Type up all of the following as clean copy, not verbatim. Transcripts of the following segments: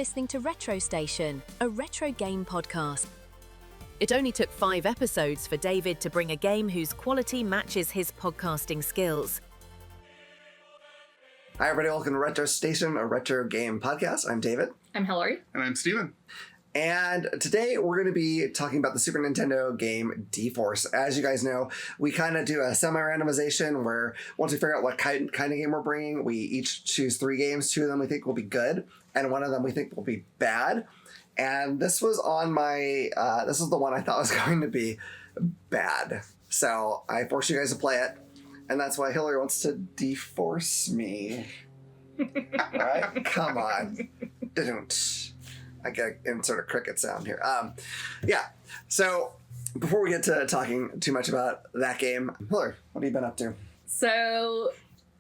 listening to Retro Station, a retro game podcast. It only took 5 episodes for David to bring a game whose quality matches his podcasting skills. Hi everybody, welcome to Retro Station, a retro game podcast. I'm David. I'm Hilary. And I'm Steven. And today we're going to be talking about the Super Nintendo game D-Force. As you guys know, we kind of do a semi-randomization where once we figure out what kind of game we're bringing, we each choose 3 games. 2 of them we think will be good, and 1 of them we think will be bad. And this was on my, this is the one I thought was going to be bad. So I forced you guys to play it, and that's why Hilary wants to de-force me. All right? Come on. I gotta insert a cricket sound here. Yeah. So before we get to talking too much about that game, Hilary, what have you been up to? So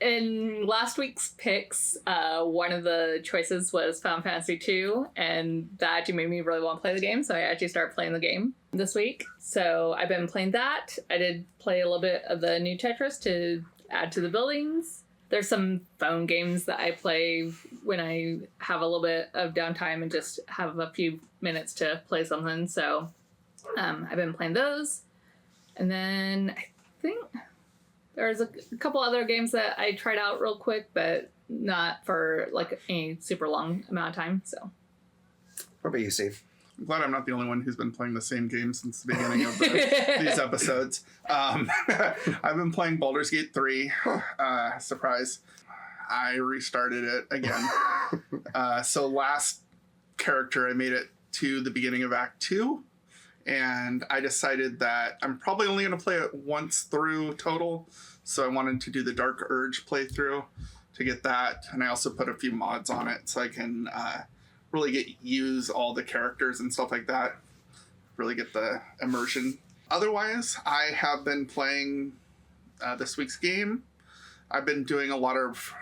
in last week's picks, one of the choices was Final Fantasy II, and that actually made me really want to play the game. So I actually started playing the game this week. So I've been playing that. I did play a little bit of the new Tetris to add to the buildings. There's some phone games that I play when I have a little bit of downtime and just have a few minutes to play something. So I've been playing those. And then I think there's a couple other games that I tried out real quick, but not for like any super long amount of time. So What about you, Steve? I'm glad I'm not the only one who's been playing the same game since the beginning of these episodes. I've been playing Baldur's Gate 3. Surprise. I restarted it again. So last character, I made it to the beginning of Act 2. And I decided that I'm probably only going to play it once through total. So I wanted to do the Dark Urge playthrough to get that. And I also put a few mods on it so I can really use all the characters and stuff like that. Really get the immersion. Otherwise, I have been playing this week's game. I've been doing a lot of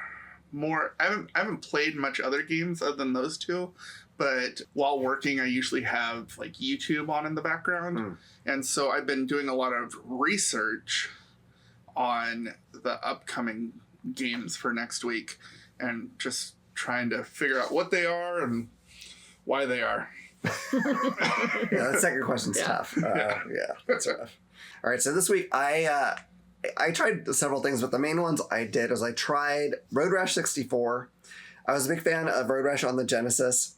more... I haven't played much other games other than those 2. But while working, I usually have like YouTube on in the background. And so I've been doing a lot of research on the upcoming games for next week and just trying to figure out what they are and why they are. Yeah, that second question's tough. Yeah, that's rough. All right, so this week I tried several things, but the main ones I did was I tried Road Rash 64. I was a big fan of Road Rash on the Genesis.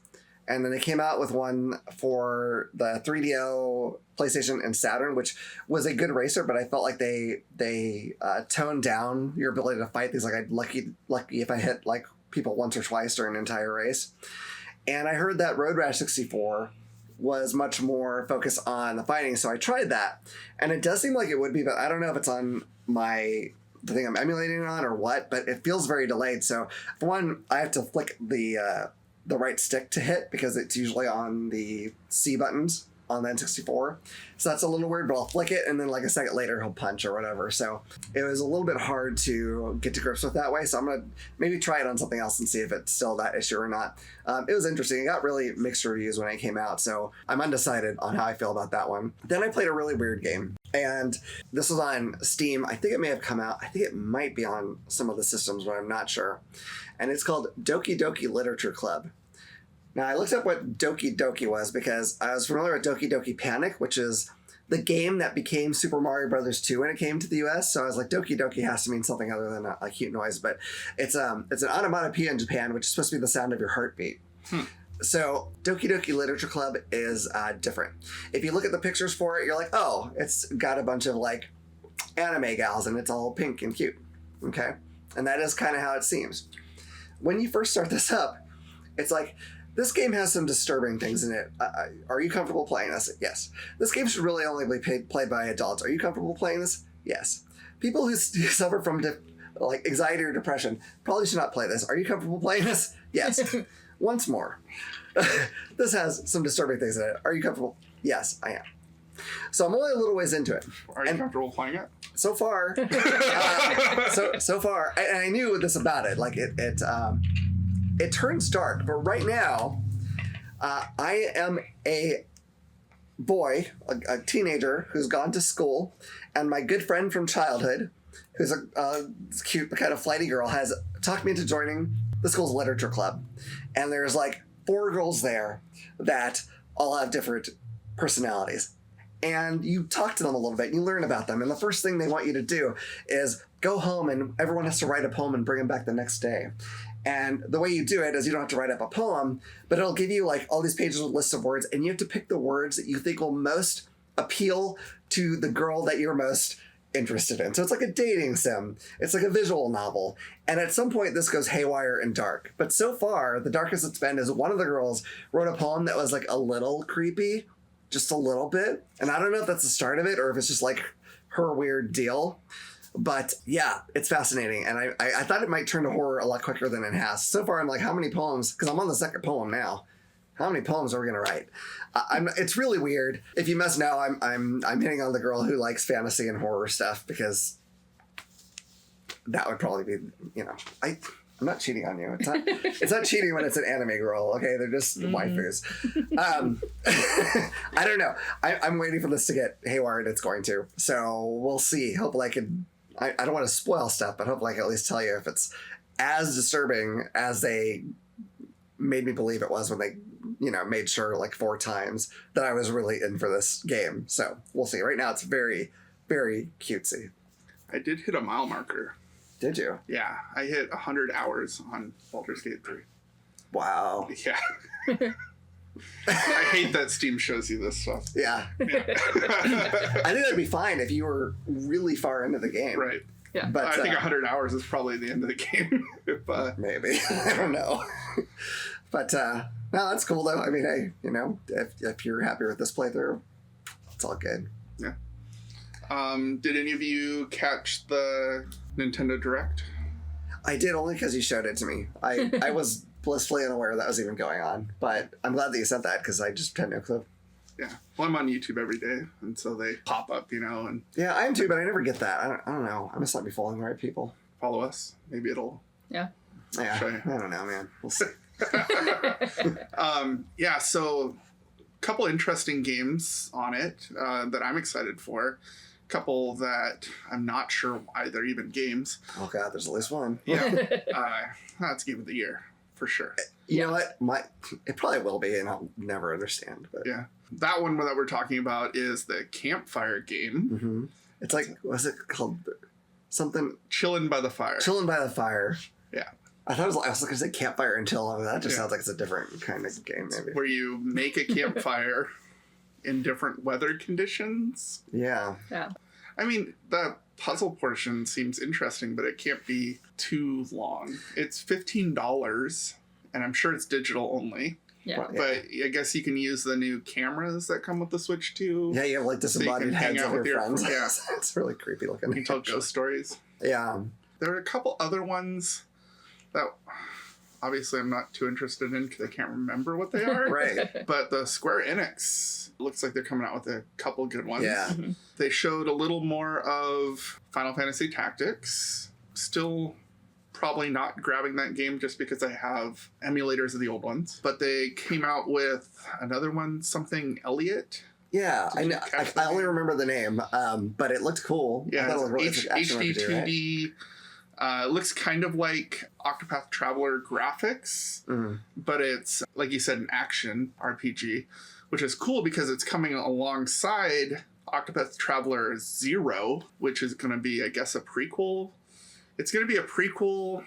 And then they came out with one for the 3DO, PlayStation, and Saturn, which was a good racer, but I felt like they toned down your ability to fight these. Like, I'd lucky if I hit like people once or twice during an entire race. And I heard that Road Rash 64 was much more focused on the fighting, so I tried that. And it does seem like it would be, but I don't know if it's on the thing I'm emulating it on or what, but it feels very delayed. So for one, I have to flick the right stick to hit because it's usually on the C buttons on the N64. So that's a little weird, but I'll flick it and then like a second later he'll punch or whatever. So it was a little bit hard to get to grips with that way. So I'm going to maybe try it on something else and see if it's still that issue or not. It was interesting. It got really mixed reviews when it came out. So I'm undecided on how I feel about that one. Then I played a really weird game. And this was on Steam. I think it may have come out. I think it might be on some of the systems, but I'm not sure. And it's called Doki Doki Literature Club. Now, I looked up what Doki Doki was because I was familiar with Doki Doki Panic, which is the game that became Super Mario Brothers 2 when it came to the US. So I was like, Doki Doki has to mean something other than a cute noise. But it's an onomatopoeia in Japan, which is supposed to be the sound of your heartbeat. So Doki Doki Literature Club is different. If you look at the pictures for it, you're like, oh, it's got a bunch of like anime gals and it's all pink and cute. Okay? And that is kind of how it seems. When you first start this up, it's like, this game has some disturbing things in it. Are you comfortable playing this? Yes. This game should really only be played by adults. Are you comfortable playing this? Yes. People who suffer from like anxiety or depression probably should not play this. Are you comfortable playing this? Yes. Once more. This has some disturbing things in it. Are you comfortable? Yes, I am. So I'm only a little ways into it. Are you comfortable playing it? So far, so far, I knew this about it. Like it turns dark, but right now, I am a boy, a teenager who's gone to school, and my good friend from childhood, who's a cute kind of flighty girl, has talked me into joining the school's literature club. And there's like 4 girls there that all have different personalities. And you talk to them a little bit, and you learn about them. And the first thing they want you to do is go home, and everyone has to write a poem and bring them back the next day. And the way you do it is you don't have to write up a poem, but it'll give you like all these pages with lists of words, and you have to pick the words that you think will most appeal to the girl that you're most interested in. So it's like a dating sim. It's like a visual novel. And at some point this goes haywire and dark. But so far, the darkest it's been is one of the girls wrote a poem that was like a little creepy, just a little bit. And I don't know if that's the start of it or if it's just like her weird deal. But yeah, it's fascinating. And I thought it might turn to horror a lot quicker than it has. So far I'm like, how many poems? Because I'm on the second poem now. How many poems are we gonna write? It's really weird. If you must know, I'm hitting on the girl who likes fantasy and horror stuff because that would probably be, you know, I'm not cheating on you. It's not cheating when it's an anime girl. Okay, they're just waifus. I don't know. I'm waiting for this to get haywire, and it's going to. So we'll see. Hopefully, I don't want to spoil stuff, but hopefully I can at least tell you if it's as disturbing as they made me believe it was when they, you know, made sure like 4 times that I was really in for this game. So we'll see. Right now it's very, very cutesy. I did hit a mile marker. Did you? Yeah, I hit 100 hours on Baldur's Gate 3. Wow. Yeah. I hate that Steam shows you this stuff. Yeah. I think that'd be fine if you were really far into the game. Right. Yeah. But I think 100 hours is probably the end of the game. Maybe. I don't know. But no, that's cool though. I mean, hey, you know, if you're happy with this playthrough, it's all good. Yeah. Did any of you catch the Nintendo Direct? I did, only because you showed it to me. I was blissfully unaware that was even going on, but I'm glad that you said that because I just had no clue. Yeah. Well, I'm on YouTube every day, and so they pop up, you know, and Yeah, I am too, but I never get that. I don't know. I must not be following the right people. follow us. Maybe it'll... Yeah. Yeah, Show you. I don't know, man. We'll see. Yeah, so a couple interesting games on it that I'm excited for. A couple that I'm not sure why they're even games. Oh god, there's at least one. Yeah, that's Game of the Year for sure. You know what? It probably will be, and I'll never understand. But Yeah, that one that we're talking about is the Campfire game. mm-hmm. It's like, what's it called? Something Chillin' by the Fire. Chilling by the Fire. Yeah. I thought I was going to say Campfire and Chill. That just Yeah. sounds like it's a different kind of game, maybe. Where you make a campfire in different weather conditions. Yeah. Yeah. I mean, the puzzle portion seems interesting, but it can't be too long. It's $15, and I'm sure it's digital only. Yeah. Well, But I guess you can use the new cameras that come with the Switch too. Yeah, you have like disembodied can hang heads out of your with your friends. friends. Yeah. It's really creepy looking. You can tell ghost stories. Yeah. There are a couple other ones that obviously I'm not too interested in because I can't remember what they are. Right. But the Square Enix looks like they're coming out with a couple good ones. Yeah. They showed a little more of Final Fantasy Tactics. Still probably not grabbing that game just because I have emulators of the old ones. But they came out with another one, something Elliot. Yeah, Did I you know. catch I the only name? remember the name, but it looked cool. I Yeah, thought it looked really- it's it's action HD RPG, right? 2D. It looks kind of like Octopath Traveler graphics, Mhm. but it's, like you said, an action RPG, which is cool because it's coming alongside Octopath Traveler 0, which is going to be, I guess, a prequel. It's going to be a prequel,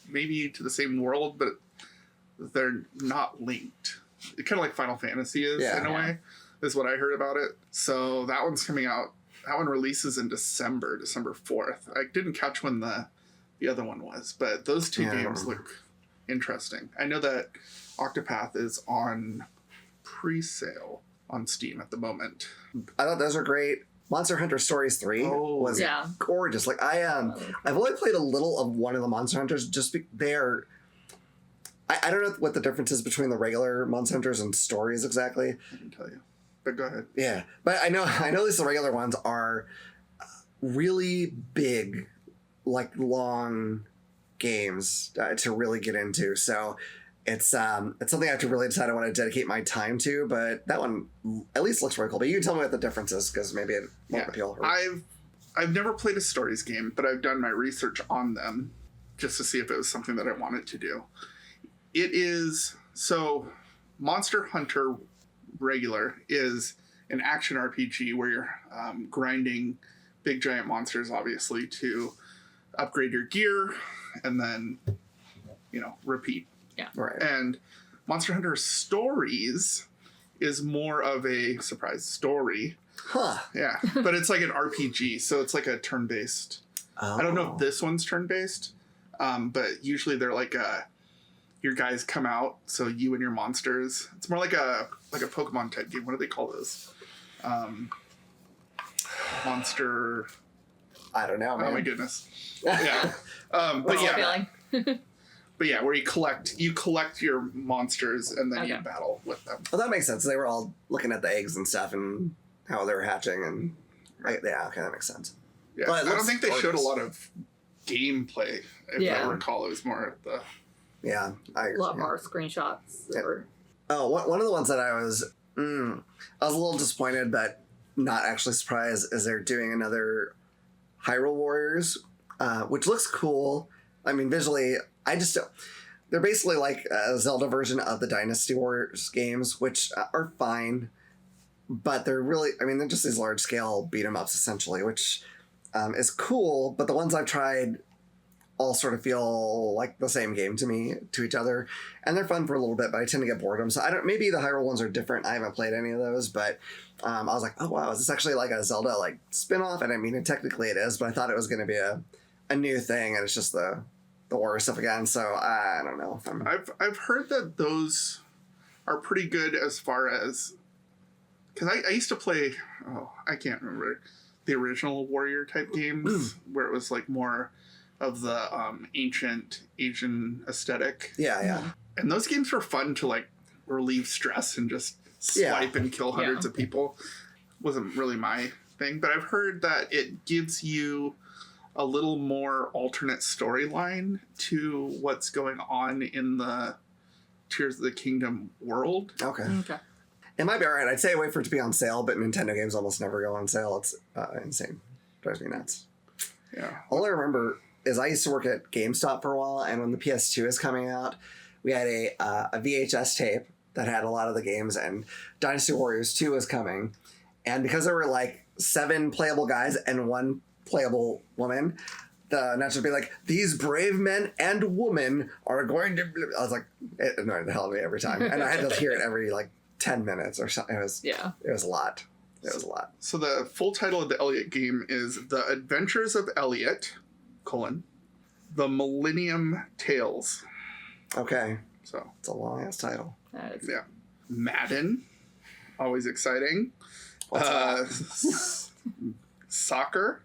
maybe to the same world, but they're not linked. Kind of like Final Fantasy is, Yeah. in a way, is what I heard about it. So that one's coming out. That one releases in December 4th. I didn't catch when the other one was, but those two Yeah, I don't games remember. look interesting. I know that Octopath is on pre-sale on Steam at the moment. I thought those were great. Monster Hunter Stories 3 Oh, was yeah. gorgeous. Like I've only played a little of one of the Monster Hunters. Just they're. I don't know what the difference is between the regular Monster Hunters and Stories exactly. I can tell you. But go ahead. Yeah, but I know at least the regular ones are really big, like long games to really get into. So it's something I have to really decide I want to dedicate my time to. But that one at least looks really cool. But you can tell me what the difference is because maybe it won't Yeah. appeal. I've never played a Stories game, but I've done my research on them just to see if it was something that I wanted to do. It is So Monster Hunter Regular is an action RPG where you're grinding big giant monsters, obviously, to upgrade your gear and then, repeat. Yeah. Right. And Monster Hunter Stories is more of a surprise story. Huh. Yeah. But it's like an RPG, so it's like a turn-based. I don't know if this one's turn-based, but usually they're like your guys come out, so you and your monsters. It's more like a Pokemon type game. What do they call those? Monster. I don't know, man. Oh my goodness. Yeah. But yeah. But yeah, where you collect your monsters and then you battle with them. Well, that makes sense. They were all looking at the eggs and stuff and how they were hatching, and okay, that makes sense. Yeah, But I don't think they showed a lot of gameplay. If I recall, it was more of the. Yeah, I agree. A lot more screenshots. Oh, one of the ones that I was a little disappointed, but not actually surprised, is they're doing another Hyrule Warriors, which looks cool. I mean, visually, they're basically like a Zelda version of the Dynasty Warriors games, which are fine, but they're just these large scale beat 'em ups essentially, which is cool. But the ones I've tried all sort of feel like the same game to each other, and they're fun for a little bit, but I tend to get bored of them. So maybe the Hyrule ones are different. I haven't played any of those, but I was like, oh wow, is this actually like a Zelda like spin-off? And I mean, technically it is, but I thought it was going to be a new thing, and it's just the Warrior stuff again. So I don't know if I've heard that those are pretty good as far as, because I used to play, I can't remember, the original Warrior type games where it was like more of the ancient Asian aesthetic. Yeah. And those games were fun to like relieve stress and just swipe and kill hundreds of people. Wasn't really my thing, but I've heard that it gives you a little more alternate storyline to what's going on in the Tears of the Kingdom world. Okay. It might be alright. I'd say wait for it to be on sale, but Nintendo games almost never go on sale. It's insane. Drives me nuts. Yeah. All I remember is I used to work at GameStop for a while, and when the PS2 is coming out, we had a VHS tape that had a lot of the games, and Dynasty Warriors 2 was coming. And because there were like 7 playable guys and 1 playable woman, the announcers would be like, "These brave men and women are going to..." I was like, it annoyed the hell out of me every time. And I had to hear it every like 10 minutes or something. It was a lot. It was a lot. So the full title of the Elliot game is The Adventures of Elliot, The Millennium Tales. Okay. So it's a long ass title. Yeah. Madden, always exciting. Soccer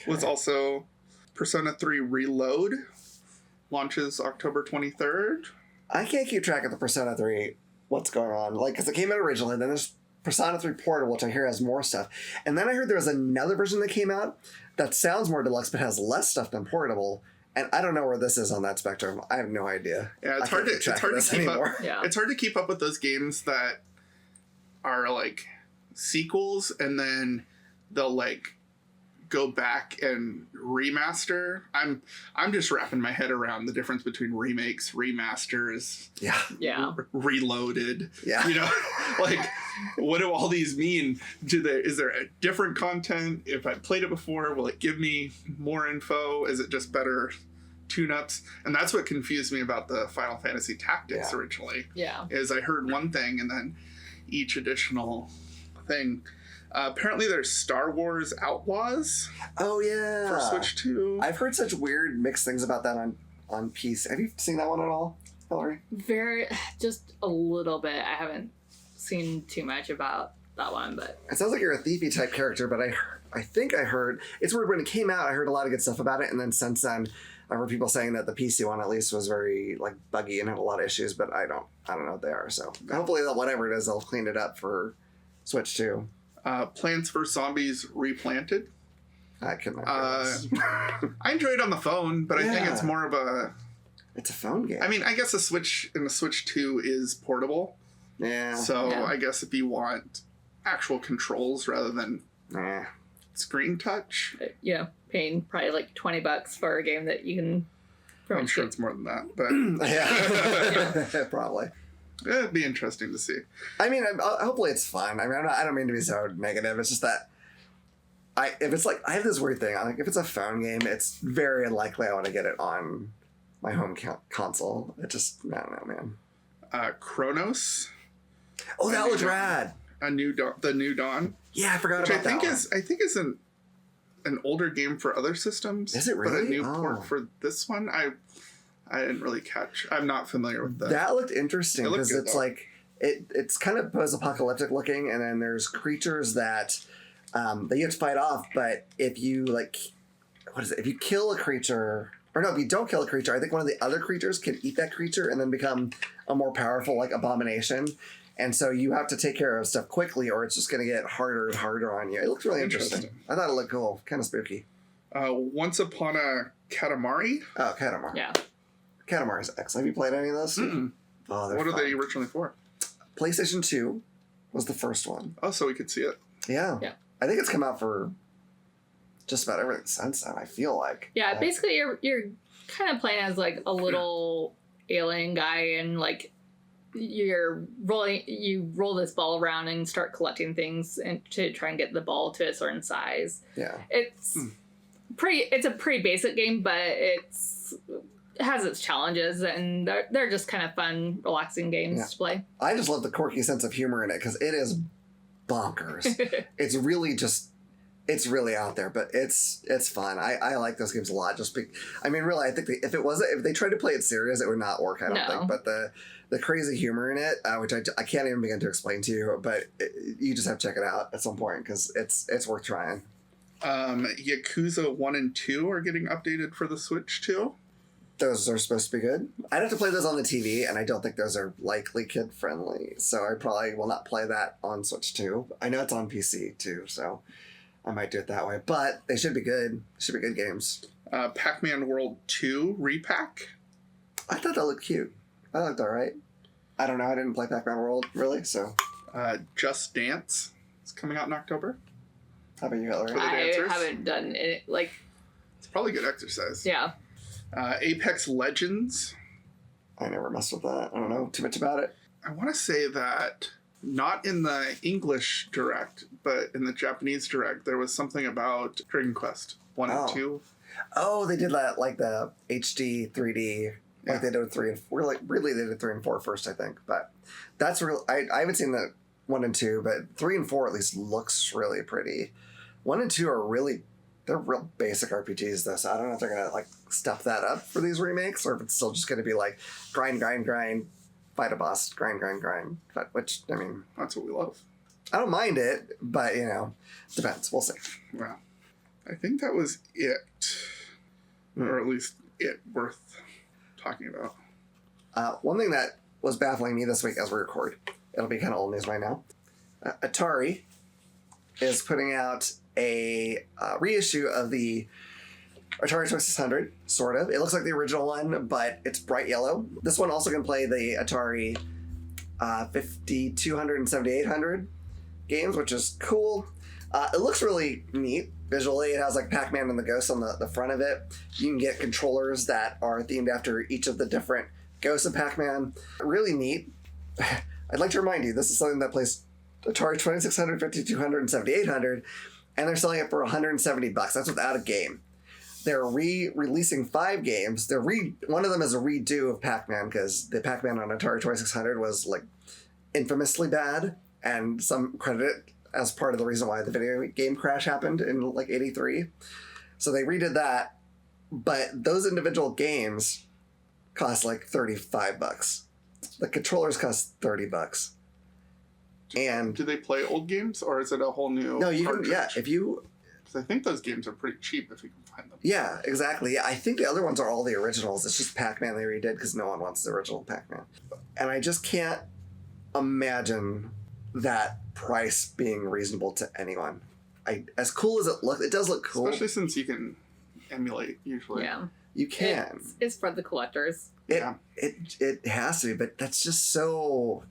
was also Persona 3 Reload, launches October 23rd. I can't keep track of the Persona 3, what's going on. Like, because it came out originally, then there's Persona 3 Portable, which I hear has more stuff. And then I heard there was another version that came out that sounds more deluxe, but has less stuff than Portable. And I don't know where this is on that spectrum. I have no idea. Yeah, it's hard to keep up. Yeah. It's hard to keep up with those games that are like sequels, and then they'll like go back and remaster. I'm just wrapping my head around the difference between remakes, remasters, reloaded. Yeah. You know, like what do all these mean? Is there a different content? If I played it before, will it give me more info? Is it just better tune-ups? And that's what confused me about the Final Fantasy Tactics originally. Yeah. Is I heard one thing and then each additional thing. Apparently there's Star Wars Outlaws. Oh, yeah. For Switch 2. I've heard such weird mixed things about that on PC. Have you seen that one at all, Hilary? Just a little bit. I haven't seen too much about that one, but... It sounds like you're a thiefy type character, but I think I heard... It's weird, when it came out, I heard a lot of good stuff about it, and then since then, I've heard people saying that the PC one, at least, was very, like, buggy and had a lot of issues, but I don't know what they are, so... Hopefully, whatever it is, they'll clean it up for Switch 2. Plants vs. Zombies Replanted. I couldn't. I enjoy it on the phone, but I think it's more of a... It's a phone game. I mean, I guess the Switch 2 is portable. Yeah. So I guess if you want actual controls rather than screen touch. Yeah, paying probably like $20 for a game that you can... I'm sure it's more than that, but... yeah, probably. It'd be interesting to see. I mean, hopefully it's fun. I mean, I don't mean to be so negative. It's just that if it's like, I have this weird thing. Like, if it's a phone game, it's very unlikely I want to get it on my home console. It just, I don't know, man. Chronos. Oh, that was rad. The New Dawn. Yeah, I forgot Which about that one. I think is an older game for other systems. Is it really? But a new port for this one, I didn't really catch. I'm not familiar with that. That looked interesting because it's though. like it's kind of post-apocalyptic looking, and then there's creatures that you have to fight off. But if you if you kill a creature, or no, if you don't kill a creature, I think one of the other creatures can eat that creature and then become a more powerful abomination. And so you have to take care of stuff quickly, or it's just going to get harder and harder on you. It looks really interesting. I thought it looked cool, kind of spooky. Once Upon a Katamari. Oh, Katamari. Yeah. Katamari's excellent. Have you played any of those? Mm-mm. Oh, they're What are fun. they originally for? PlayStation 2 was the first one. Oh, so we could see it. Yeah. Yeah. I think it's come out for just about everything since then, I feel like. Yeah, basically you're kind of playing as a little alien guy, and you roll this ball around and start collecting things and to try and get the ball to a certain size. Yeah. It's a pretty basic game, but it has its challenges, and they're just kind of fun, relaxing games to play. I just love the quirky sense of humor in it because it is bonkers. It's really out there, but it's fun. I like those games a lot. Really, I think if they tried to play it serious, it would not work. I don't think. But the crazy humor in it, which I can't even begin to explain to you, but you just have to check it out at some point because it's worth trying. Yakuza 1 and 2 are getting updated for the Switch too. Those are supposed to be good. I'd have to play those on the TV, and I don't think those are likely kid-friendly, so I probably will not play that on Switch 2. I know it's on PC, too, so I might do it that way. But they should be good. Should be good games. Pac-Man World 2 repack. I thought that looked cute. That looked all right. I don't know. I didn't play Pac-Man World, really, so... Just Dance. It's coming out in October. How about you, Hilary? For the I dancers. haven't done it. It's probably good exercise. Yeah. Apex Legends. I never messed with that. I don't know too much about it. I want to say that not in the English Direct, but in the Japanese Direct, there was something about Dragon Quest 1 and 2. Oh, they did that, the HD 3D, they did with 3 and 4. Really, they did 3 and 4 first, I think. But that's real. I haven't seen the 1 and 2, but 3 and 4 at least looks really pretty. 1 and 2 are they're real basic RPGs, though, so I don't know if they're going to, step that up for these remakes, or if it's still just going to be, grind, fight a boss, grind. Which, I mean... That's what we love. I don't mind it, but, depends. We'll see. Well, I think that was it. Or at least it worth talking about. One thing that was baffling me this week as we record, it'll be kind of old news by now, Atari is putting out a reissue of the Atari 2600, sort of. It looks like the original one, but it's bright yellow. This one also can play the Atari 5200 and 7800 games, which is cool. It looks really neat visually. It has Pac-Man and the Ghosts on the front of it. You can get controllers that are themed after each of the different Ghosts of Pac-Man. Really neat. I'd like to remind you, this is something that plays Atari 2600, 5200, and 7800, and they're selling it for $170. That's without a game. They're re-releasing 5 games. One of them is a redo of Pac-Man, because the Pac-Man on Atari 2600 was infamously bad, and some credit it as part of the reason why the video game crash happened in 83. So they redid that, but those individual games cost $35. The controllers cost $30. And do they play old games, or is it a whole new? No, you can. cartridge? Yeah, if you. Because I think those games are pretty cheap if you can find them. Yeah, exactly. Yeah, I think the other ones are all the originals. It's just Pac-Man they redid because no one wants the original Pac-Man, and I just can't imagine that price being reasonable to anyone. As cool as it looks, it does look cool. Especially since you can emulate usually. Yeah. You can. It's for the collectors. It has to be, but that's just so.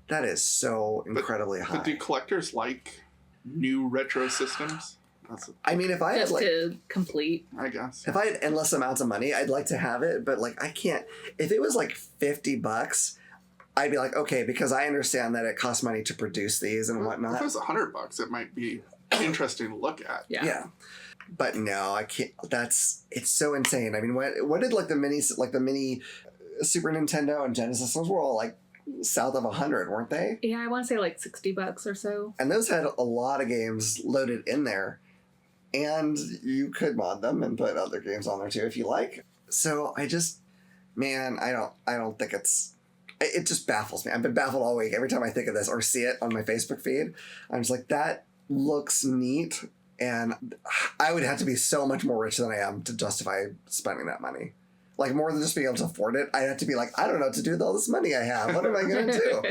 That is so incredibly high. But do collectors like new retro systems? I mean, if I had Just to complete. I guess. if I had endless amounts of money, I'd like to have it, but I can't. If it was $50, I'd be like, okay, because I understand that it costs money to produce these and whatnot. If it was $100, it might be interesting to look at. Yeah. But no, I can't. It's so insane. I mean, what did like the mini Super Nintendo and Genesis, those were all like south of 100, weren't they? Yeah, I want to say like $60 or so. And those had a lot of games loaded in there. And you could mod them and put other games on there too if you like. So I don't think it just baffles me. I've been baffled all week. Every time I think of this or see it on my Facebook feed, I'm just like, that looks neat. And I would have to be so much more rich than I am to justify spending that money. Like, more than just being able to afford it, I'd have to be like, I don't know what to do with all this money I have. What am I going to do?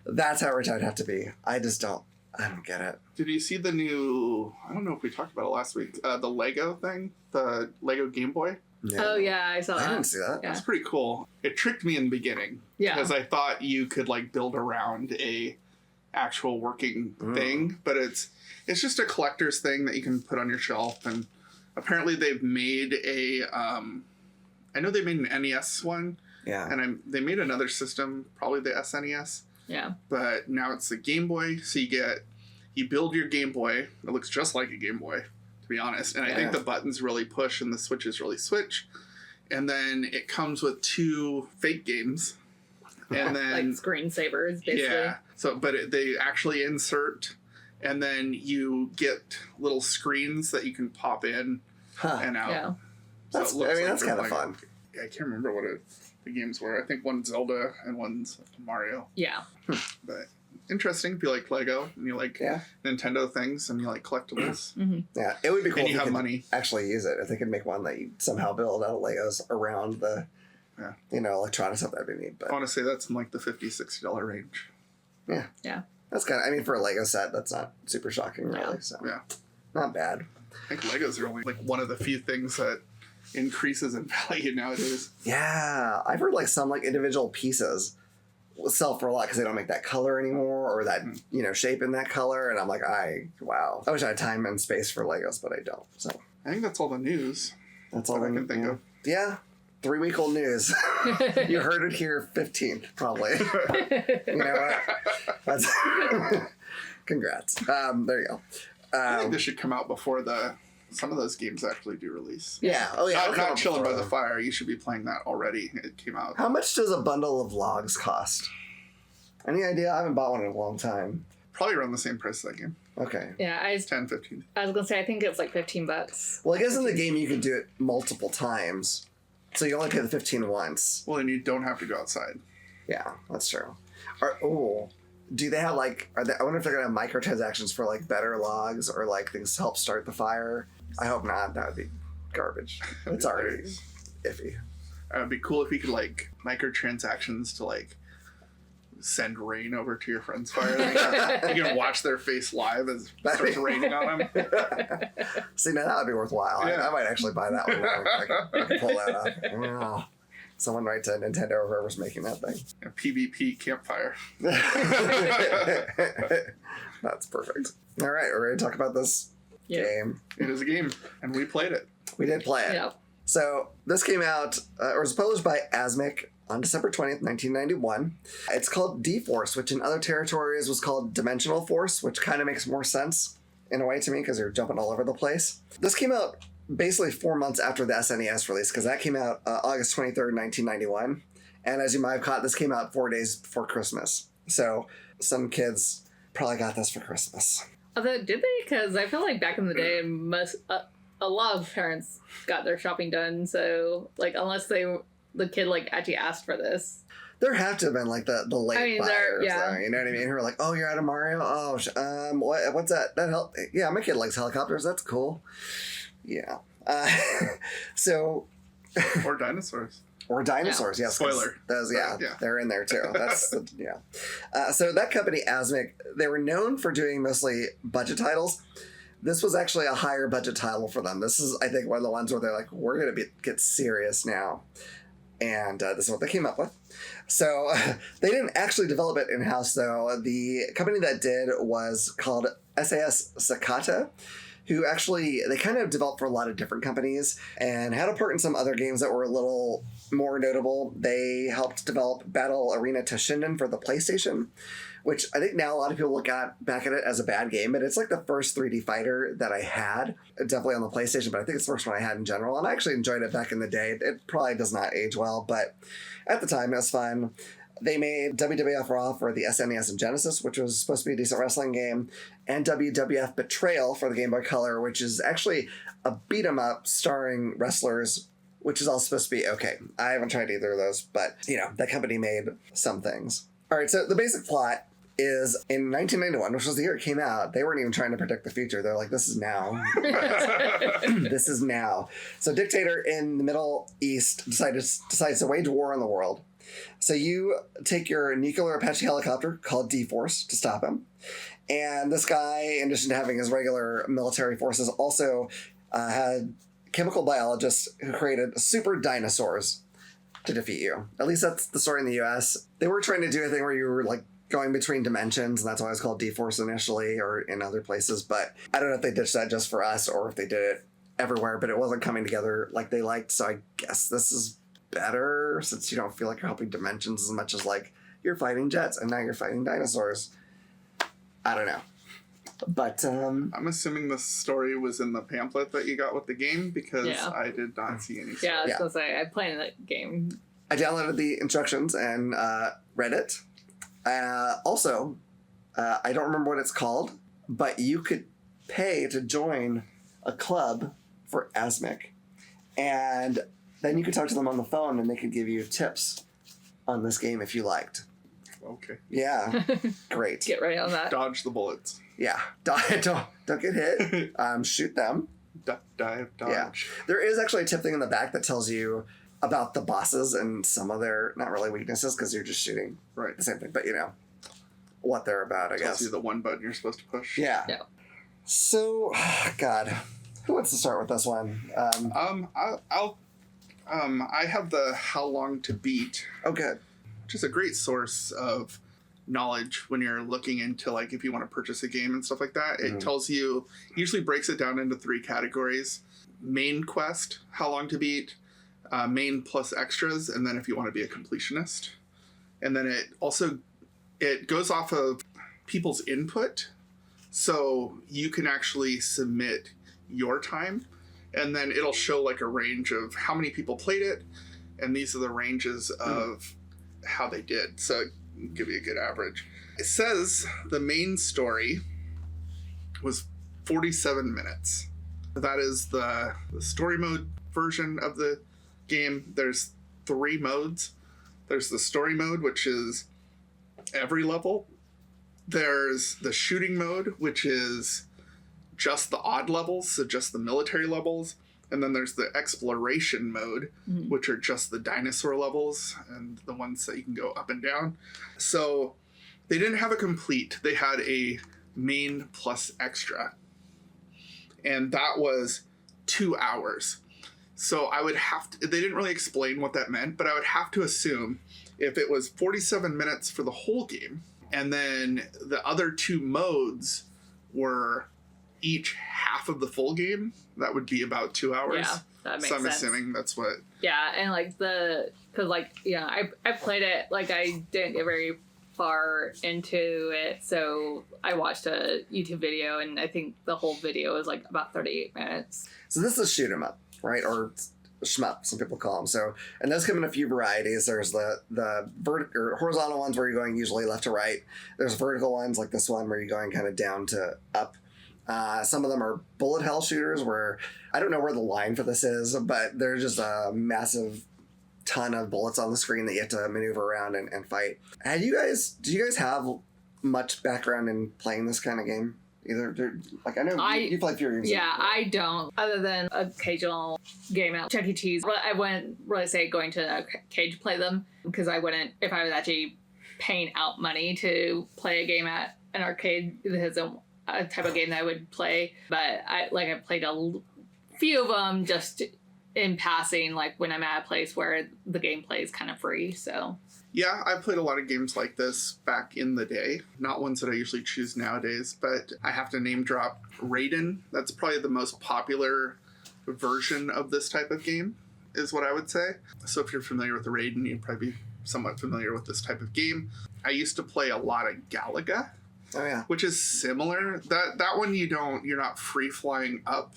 That's how rich I'd have to be. I don't get it. Did you see the new, I don't know if we talked about it last week, the Lego thing? The Lego Game Boy? No. Oh, yeah, I saw that. I didn't see that. Yeah. That's pretty cool. It tricked me in the beginning. Yeah. Because I thought you could, like, build around a actual working thing. But it's just a collector's thing that you can put on your shelf. And apparently they've made I know they made an NES one. Yeah. And they made another system, probably the SNES. Yeah. But now it's the Game Boy, so you build your Game Boy. It looks just like a Game Boy, to be honest. And I think the buttons really push and the switches really switch. And then it comes with 2 fake games. And then like screensavers, basically. Yeah. So, but they actually insert, and then you get little screens that you can pop in and out. Yeah. So That's they're kind of fun. I can't remember what the games were. I think one's Zelda and one's Mario. Yeah. But interesting if you like Lego and you like Nintendo things and you like collectibles. Mm-hmm. Yeah, it would be cool And if you have could money. actually use it. If they could make one that you somehow build out of Legos around the, electronic stuff, that'd be neat. But I want to say that's in like the $50, $60 range. yeah. Yeah. That's kind of, I mean, for a Lego set, that's not super shocking, really. Yeah. So Yeah. not bad. I think Legos are only like one of the few things that increases in value nowadays. Yeah, I've heard like some like individual pieces will sell for a lot because they don't make that color anymore or that shape in that color, and I'm like, wow. I wish I had time and space for Legos, but I don't. So I think that's all the news. that's all I can think of. Yeah, 3-week-old news. You heard it here 15th, probably. You know what? That's congrats. There you go. I think this should come out before some of those games actually do release. Yeah. Oh yeah. Not Chilling by the Fire. You should be playing that already. It came out. How much does a bundle of logs cost? Any idea? I haven't bought one in a long time. Probably around the same price as that game. Okay. Yeah, 10, 15. I was gonna say I think it was like $15. Well, I guess in the game you can do it multiple times, so you only pay the 15 once. Well, then you don't have to go outside. Yeah, that's true. Do they have I wonder if they're gonna have microtransactions for like better logs or like things to help start the fire. I hope not. That would be garbage. It's already iffy. It'd be cool if you could like microtransactions to like send rain over to your friend's fire. You can watch their face live as it starts raining on them. See, now that would be worthwhile. Yeah. I might actually buy that one. I can pull that up. Oh, someone write to Nintendo or whoever's making that thing. A PvP campfire. That's perfect. All right, we're ready to talk about this game. It is a game, and we played it. We did play it. Yeah. So this came out, or was published by Asmik on December 20th, 1991. It's called D-Force, which in other territories was called Dimensional Force, which kind of makes more sense in a way to me because you're jumping all over the place. This came out basically 4 months after the SNES release because that came out August 23rd, 1991. And as you might have caught, this came out 4 days before Christmas. So some kids probably got this for Christmas. Although, did they? Because I feel like back in the day, a lot of parents got their shopping done. So, like, unless the kid like actually asked for this, There have to have been like the late buyers, though, you know what I mean? Who are like, oh, you're out of Mario? Oh, what's that? That help? Yeah, my kid likes helicopters. That's cool. Yeah. So. Or dinosaurs. Or dinosaurs, yes. Spoiler. Those, they're in there too. That's so that company, Asmik, they were known for doing mostly budget titles. This was actually a higher budget title for them. This is, I think, one of the ones where they're like, we're going to get serious now. And this is what they came up with. So they didn't actually develop it in-house, though. The company that did was called SAS Sakata, who actually, they kind of developed for a lot of different companies and had a part in some other games that were a little more notable, they helped develop Battle Arena Toshinden for the PlayStation, which I think now a lot of people back at it as a bad game, but it's like the first 3D fighter that I had, definitely on the PlayStation, but I think it's the first one I had in general, and I actually enjoyed it back in the day. It probably does not age well, but at the time it was fun. They made WWF Raw for the SNES and Genesis, which was supposed to be a decent wrestling game, and WWF Betrayal for the Game Boy Color, which is actually a beat-em-up starring wrestlers, which is all supposed to be okay. I haven't tried either of those, but, that company made some things. All right, so the basic plot is in 1991, which was the year it came out, they weren't even trying to predict the future. They're like, this is now. This is now. So dictator in the Middle East decides to wage war on the world. So you take your nuclear Apache helicopter called D-Force to stop him. And this guy, in addition to having his regular military forces, also had chemical biologists who created super dinosaurs to defeat you. At least that's the story in the US. They were trying to do a thing where you were like going between dimensions, and that's why it was called D-Force initially, or in other places. But I don't know if they ditched that just for us or if they did it everywhere, but it wasn't coming together like they liked. So I guess this is better, since you don't feel like you're helping dimensions as much as like you're fighting jets and now you're fighting dinosaurs. I don't know. But I'm assuming the story was in the pamphlet that you got with the game, because I did not see any story. Yeah, I was going to say, I played that game. I downloaded the instructions and read it. Also, I don't remember what it's called, but you could pay to join a club for ASMIC. And then you could talk to them on the phone and they could give you tips on this game if you liked. Okay. Yeah. Great. Get right on that. Dodge the bullets. Yeah. Don't get hit. Shoot them. Duck, dive, dodge. Yeah. There is actually a tip thing in the back that tells you about the bosses and some of their, not really weaknesses, because you're just shooting Right. the same thing, but what they're about, I Tells guess. you the one button you're supposed to push. Yeah. Yeah. So, God, who wants to start with this one? I have the How Long to Beat, Okay. which is a great source of knowledge when you're looking into, like, if you want to purchase a game and stuff like that. It tells you, usually breaks it down into 3 categories: main quest, How Long to Beat, main plus extras, and then if you want to be a completionist. And then it goes off of people's input, so you can actually submit your time, and then it'll show like a range of how many people played it, and these are the ranges of how they did, so it'll give you a good average. It says the main story was 47 minutes. That is the story mode version of the game. There's 3 modes. There's the story mode, which is every level. There's the shooting mode, which is just the odd levels, so just the military levels. And then there's the exploration mode, which are just the dinosaur levels and the ones that you can go up and down. So they didn't have a complete. They had a main plus extra. And that was 2 hours. So I would have to, they didn't really explain what that meant, but I would have to assume if it was 47 minutes for the whole game, and then the other 2 modes were each half of the full game, that would be about 2 hours. Yeah, that makes sense. So I'm sense. assuming that's what... Yeah, and like I played it, like I didn't get very far into it, so I watched a YouTube video, and I think the whole video is like about 38 minutes. So this is shoot 'em up, right? Or shmup, some people call them. So, and those come in a few varieties. There's the vertical or horizontal ones where you're going usually left to right. There's vertical ones like this one where you're going kind of down to up. Some of them are bullet hell shooters where I don't know where the line for this is, but there's just a massive ton of bullets on the screen that you have to maneuver around and fight. Did you guys have much background in playing this kind of game? Either, like I know you play Fury games. Yeah, I don't. Other than occasional game at Chuck E. Cheese, I wouldn't really say going to an arcade to play them, because I wouldn't, if I was actually paying out money to play a game at an arcade, this isn't a type of game that I would play. But I played a few of them just in passing, like when I'm at a place where the gameplay is kind of free. So Yeah, I've played a lot of games like this back in the day. Not ones that I usually choose nowadays, but I have to name drop Raiden. That's probably the most popular version of this type of game. is what I would say. So if you're familiar with the Raiden, you'd probably be somewhat familiar with this type of game. I used to play a lot of Galaga. Oh yeah. Which is similar. That one you're not free flying up,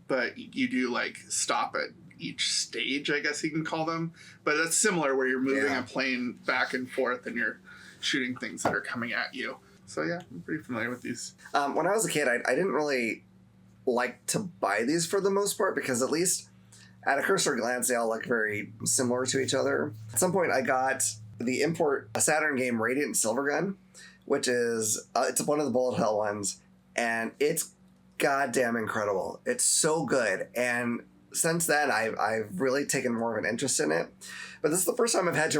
but you do like stop at each stage, I guess you can call them. But that's similar where you're moving a plane back and forth and you're shooting things that are coming at you. So yeah, I'm pretty familiar with these. When I was a kid, I didn't really like to buy these for the most part because at least at a cursory glance, they all look very similar to each other. At some point, I got the import Saturn game Radiant Silvergun, which is it's one of the bullet hell ones, and it's goddamn incredible. It's so good, and since then I've really taken more of an interest in it. But this is the first time I've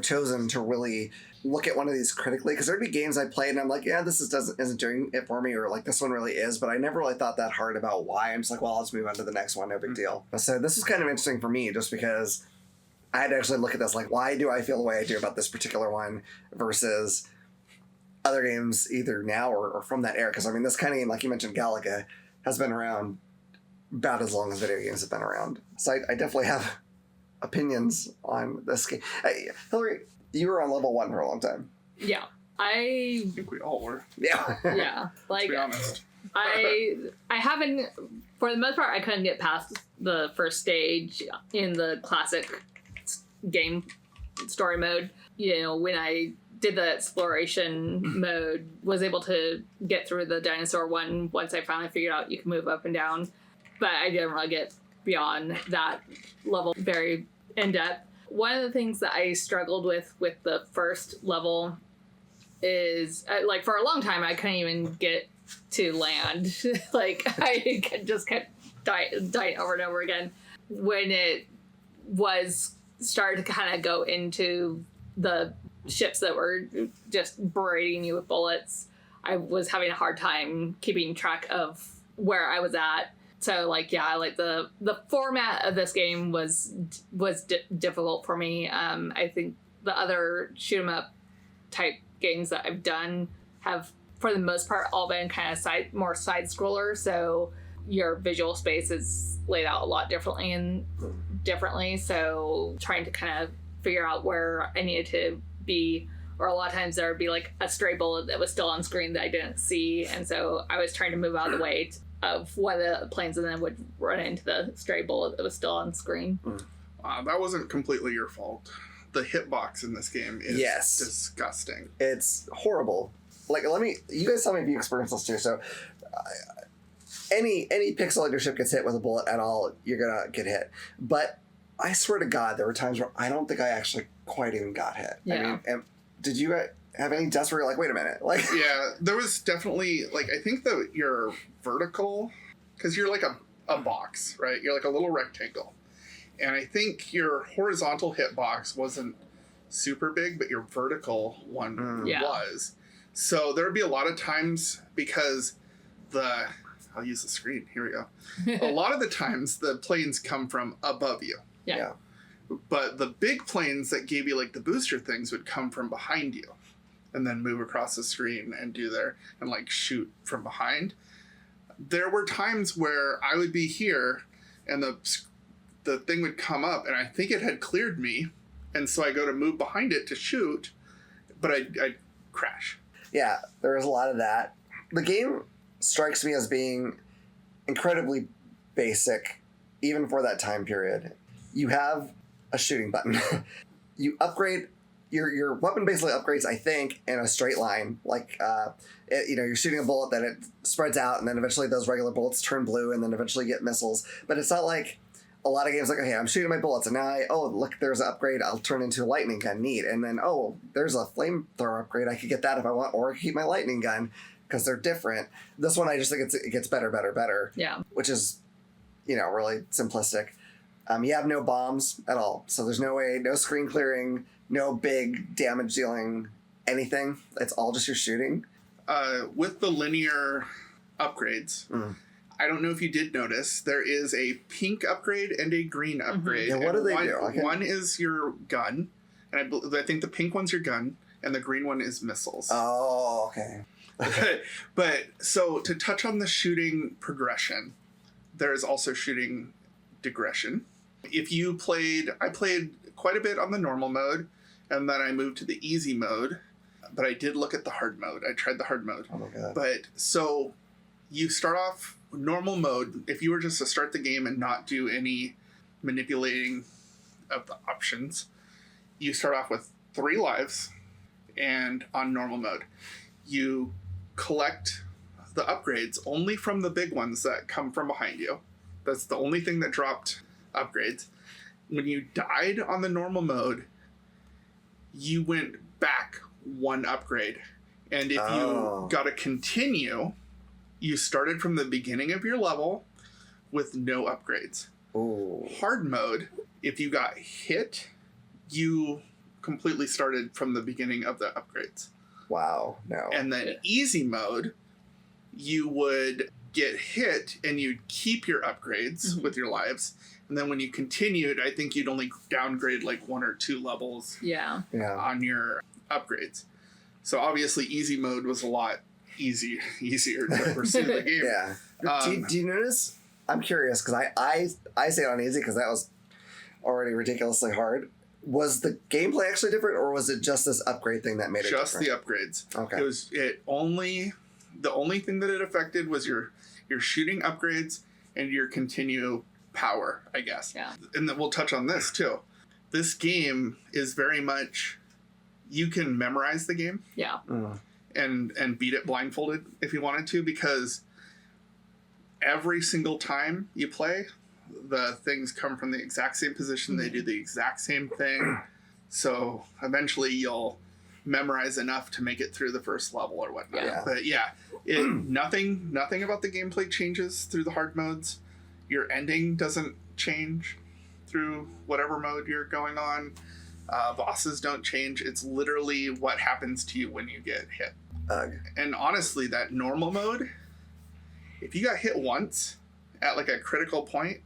chosen to really look at one of these critically, because there'd be games I played and I'm like, yeah, this isn't doing it for me, or like this one really is, but I never really thought that hard about why. I'm just like, well, I'll just move on to the next one, no big deal. So this was kind of interesting for me just because I had to actually look at this, like, why do I feel the way I do about this particular one versus other games either now or from that era? Because, I mean, this kind of game, like you mentioned, Galaga, has been around about as long as video games have been around. So I definitely have opinions on this game. Hey, Hilary, you were on level 1 for a long time. Yeah. I think we all were. Yeah. Yeah. Like, to be honest. I haven't, for the most part, I couldn't get past the first stage in the classic game story mode. You know, when I did the exploration mode, was able to get through the dinosaur one once I finally figured out you can move up and down. But I didn't really get beyond that level very in depth. One of the things that I struggled with the first level is, like, for a long time, I couldn't even get to land. Like, I just kept dying over and over again. When it was started to kind of go into the ships that were just berating you with bullets, I was having a hard time keeping track of where I was at. So, like, yeah, like the format of this game was difficult for me. I think the other shoot 'em up type games that I've done have, for the most part, all been kind of more side scroller. So your visual space is laid out a lot differently. So trying to kind of figure out where I needed to be, or a lot of times there would be like a stray bullet that was still on screen that I didn't see, and so I was trying to move out of the way of one of the planes, and then would run into the stray bullet that was still on screen. That wasn't completely your fault. The hitbox in this game is disgusting. It's horrible. Like, you guys tell me if you experience this too. So any pixel in your ship gets hit with a bullet at all, you're gonna get hit. But I swear to God, there were times where I don't think I actually quite even got hit. Yeah. I mean, did you have any deaths where you're like, wait a minute? Like, yeah, there was definitely, like, I think that your vertical, because you're like a box, right? You're like a little rectangle. And I think your horizontal hitbox wasn't super big, but your vertical one was. So there would be a lot of times, because I'll use the screen, here we go. A lot of the times the planes come from above you. Yeah. But the big planes that gave you like the booster things would come from behind you and then move across the screen and and like shoot from behind. There were times where I would be here and the thing would come up and I think it had cleared me. And so I go to move behind it to shoot, but I'd crash. Yeah, there was a lot of that. The game strikes me as being incredibly basic, even for that time period. You have a shooting button. You upgrade, your weapon basically upgrades, I think, in a straight line. Like, you're shooting a bullet, then it spreads out, and then eventually those regular bullets turn blue, and then eventually get missiles. But it's not like a lot of games like, okay, I'm shooting my bullets, and now look, there's an upgrade, I'll turn into a lightning gun, neat. And then, there's a flamethrower upgrade, I could get that if I want, or I could keep my lightning gun, because they're different. This one, I just think it gets better. Yeah. Which is, really simplistic. You have no bombs at all. So there's no screen clearing, no big damage dealing, anything. It's all just your shooting. With the linear upgrades, I don't know if you did notice, there is a pink upgrade and a green upgrade. Yeah, what do they do? One is your gun, and I think the pink one's your gun, and the green one is missiles. Oh, okay. But so to touch on the shooting progression, there is also shooting digression. I played quite a bit on the normal mode, and then I moved to the easy mode, but I did look at the hard mode. I tried the hard mode. Oh my god. But so you start off normal mode. If you were just to start the game and not do any manipulating of the options, you start off with 3 lives, and on normal mode, you collect the upgrades only from the big ones that come from behind you. That's the only thing that dropped upgrades. When you died on the normal mode, you went back 1 upgrade. And if you got to continue, you started from the beginning of your level with no upgrades. Ooh. Hard mode, if you got hit, you completely started from the beginning of the upgrades. Wow. No. And then easy mode, you would get hit and you'd keep your upgrades with your lives. And then when you continued, I think you'd only downgrade like 1 or 2 levels Yeah. on your upgrades. So obviously easy mode was a lot easier to pursue the game. Yeah. Do you notice? I'm curious because I say it on easy because that was already ridiculously hard. Was the gameplay actually different, or was it just this upgrade thing that made it different? Just the upgrades. Okay. The only thing that it affected was your shooting upgrades and your continue power, I guess. Yeah. And then we'll touch on this too. This game is very much, you can memorize the game Yeah. and beat it blindfolded if you wanted to, because every single time you play, the things come from the exact same position. They do the exact same thing. So eventually you'll memorize enough to make it through the first level or whatnot. Yeah. But yeah, nothing about the gameplay changes through the hard modes. Your ending doesn't change through whatever mode you're going on. Bosses don't change. It's literally what happens to you when you get hit. Ugh. And honestly, that normal mode, if you got hit once at like a critical point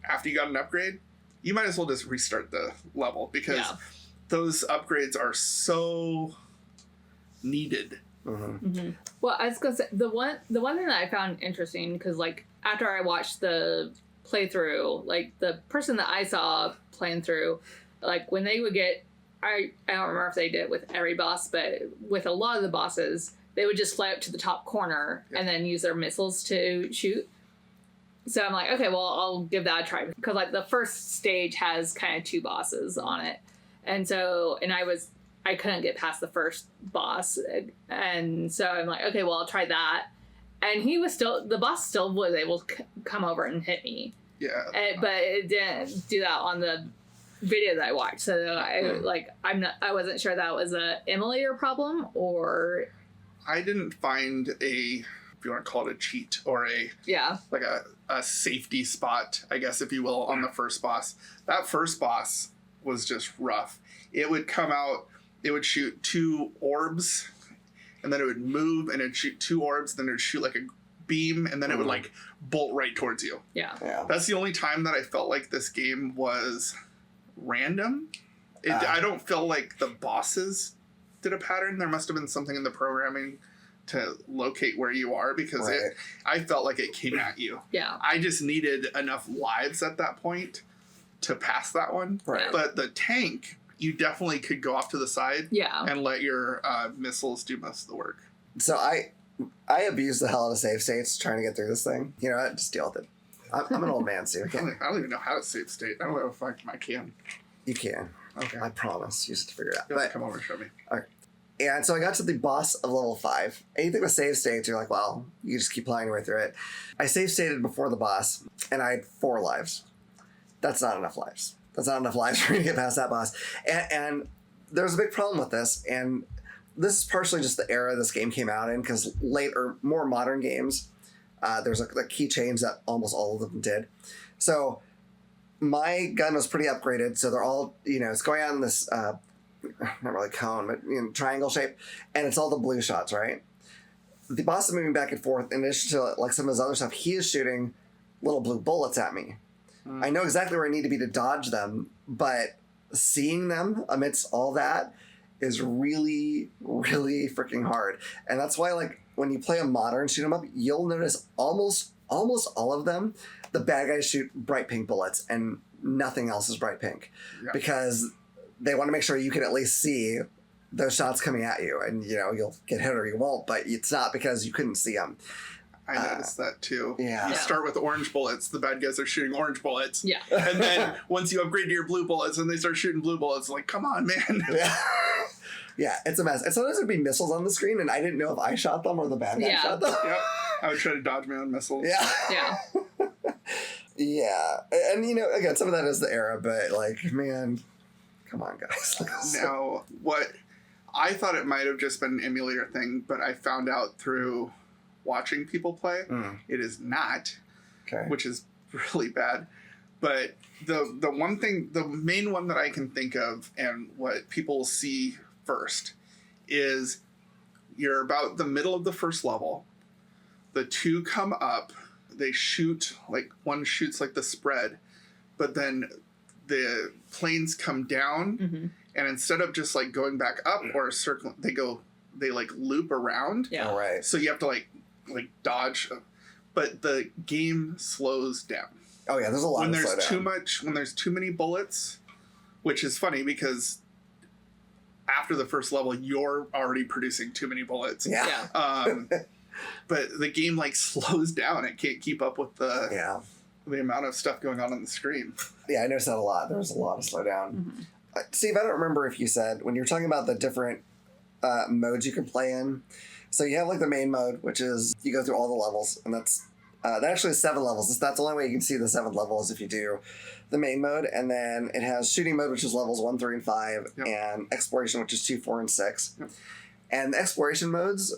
after you got an upgrade, you might as well just restart the level, because those upgrades are so needed. Well, I was gonna say the one thing that I found interesting, because like after I watched the playthrough, like the person that I saw playing through, like when they would get, I don't remember if they did it with every boss, but with a lot of the bosses, they would just fly up to the top corner and then use their missiles to shoot. So I'm like, okay, well, I'll give that a try, because like the first stage has kind of 2 bosses on it, and I couldn't get past the first boss, and so I'm like, okay, well, I'll try that. And the boss still was able to come over and hit me. Yeah. But it didn't do that on the video that I watched. So I wasn't sure that was a emulator problem or. I didn't find if you want to call it a cheat or like a safety spot, I guess, if you will, on the first boss. That first boss was just rough. It would come out, it would shoot 2 orbs, and then it would move and it'd shoot 2 orbs, then it would shoot like a beam, and then it would like bolt right towards you. Yeah. That's the only time that I felt like this game was random. I don't feel like the bosses did a pattern. There must have been something in the programming to locate where you are, because I felt like it came at you. Yeah. I just needed enough lives at that point to pass that one. Right. But the tank, you definitely could go off to the side and let your missiles do most of the work. So I abused the hell out of save states trying to get through this thing. You know what? Just deal with it. I'm an old man, Steve. I don't even know how to save state. I don't know if I can. You can. Okay. I promise. You just figure it out. You'll have to come over and show me. All right. And so I got to the boss of level 5. Anything with save states, you're like, well, you just keep playing your way through it. I save stated before the boss, and I had 4 lives. That's not enough lives. That's not enough lives for me to get past that boss. And there's a big problem with this, and this is partially just the era this game came out in, because later, more modern games, there's like keychains that almost all of them did. So my gun was pretty upgraded, so they're all, it's going on this, not really cone, but triangle shape, and it's all the blue shots, right? The boss is moving back and forth. In addition to like some of his other stuff, he is shooting little blue bullets at me. I know exactly where I need to be to dodge them, but seeing them amidst all that is really, really freaking hard. And that's why, like, when you play a modern shoot 'em up, you'll notice almost almost all of them, the bad guys shoot bright pink bullets and nothing else is bright pink because they want to make sure you can at least see those shots coming at you, and you'll get hit or you won't, but it's not because you couldn't see them. I noticed that too. Yeah. You start with orange bullets, the bad guys are shooting orange bullets. Yeah. And then once you upgrade to your blue bullets and they start shooting blue bullets, like, come on, man. Yeah. Yeah, it's a mess. And sometimes there'd be missiles on the screen, and I didn't know if I shot them or the bad guy shot them. Yep. I would try to dodge my own missiles. Yeah. Yeah. Yeah. And, again, some of that is the era, but, like, man, come on, guys. Now, what I thought it might have just been an emulator thing, but I found out through watching people play, it is not, which is really bad. But the main one that I can think of and what people see first is you're about the middle of the first level. The two come up, they shoot, like one shoots like the spread, but then the planes come down and instead of just like going back up or circling, they like loop around. Yeah. All right. So you have to like dodge, but the game slows down. Oh yeah, there's a lot when of there's slowdown. too much, when there's too many bullets, which is funny because after the first level you're already producing too many bullets. Yeah. But the game like slows down. It can't keep up with the amount of stuff going on the screen. Yeah, I noticed that a lot. There was a lot of slowdown. Steve, I don't remember if you said when you were talking about the different modes you can play in. So you have like the main mode, which is you go through all the levels, and that's that actually has 7 levels. That's the only way you can see the 7th level is if you do the main mode, and then it has shooting mode, which is levels 1, 3, and 5, and exploration, which is 2, 4, and 6. And the exploration modes,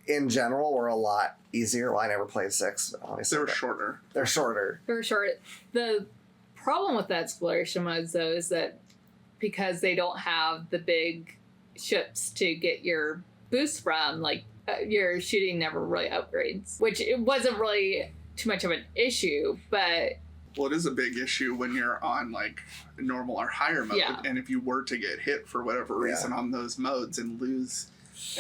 in general, were a lot easier. Well, I never played 6, obviously. They were shorter. They're shorter. For sure. The problem with the exploration modes, though, is that because they don't have the big ships to get your boost from, like, your shooting never really upgrades, which it wasn't really too much of an issue, but... Well, it is a big issue when you're on, like, normal or higher mode, and if you were to get hit for whatever reason on those modes and lose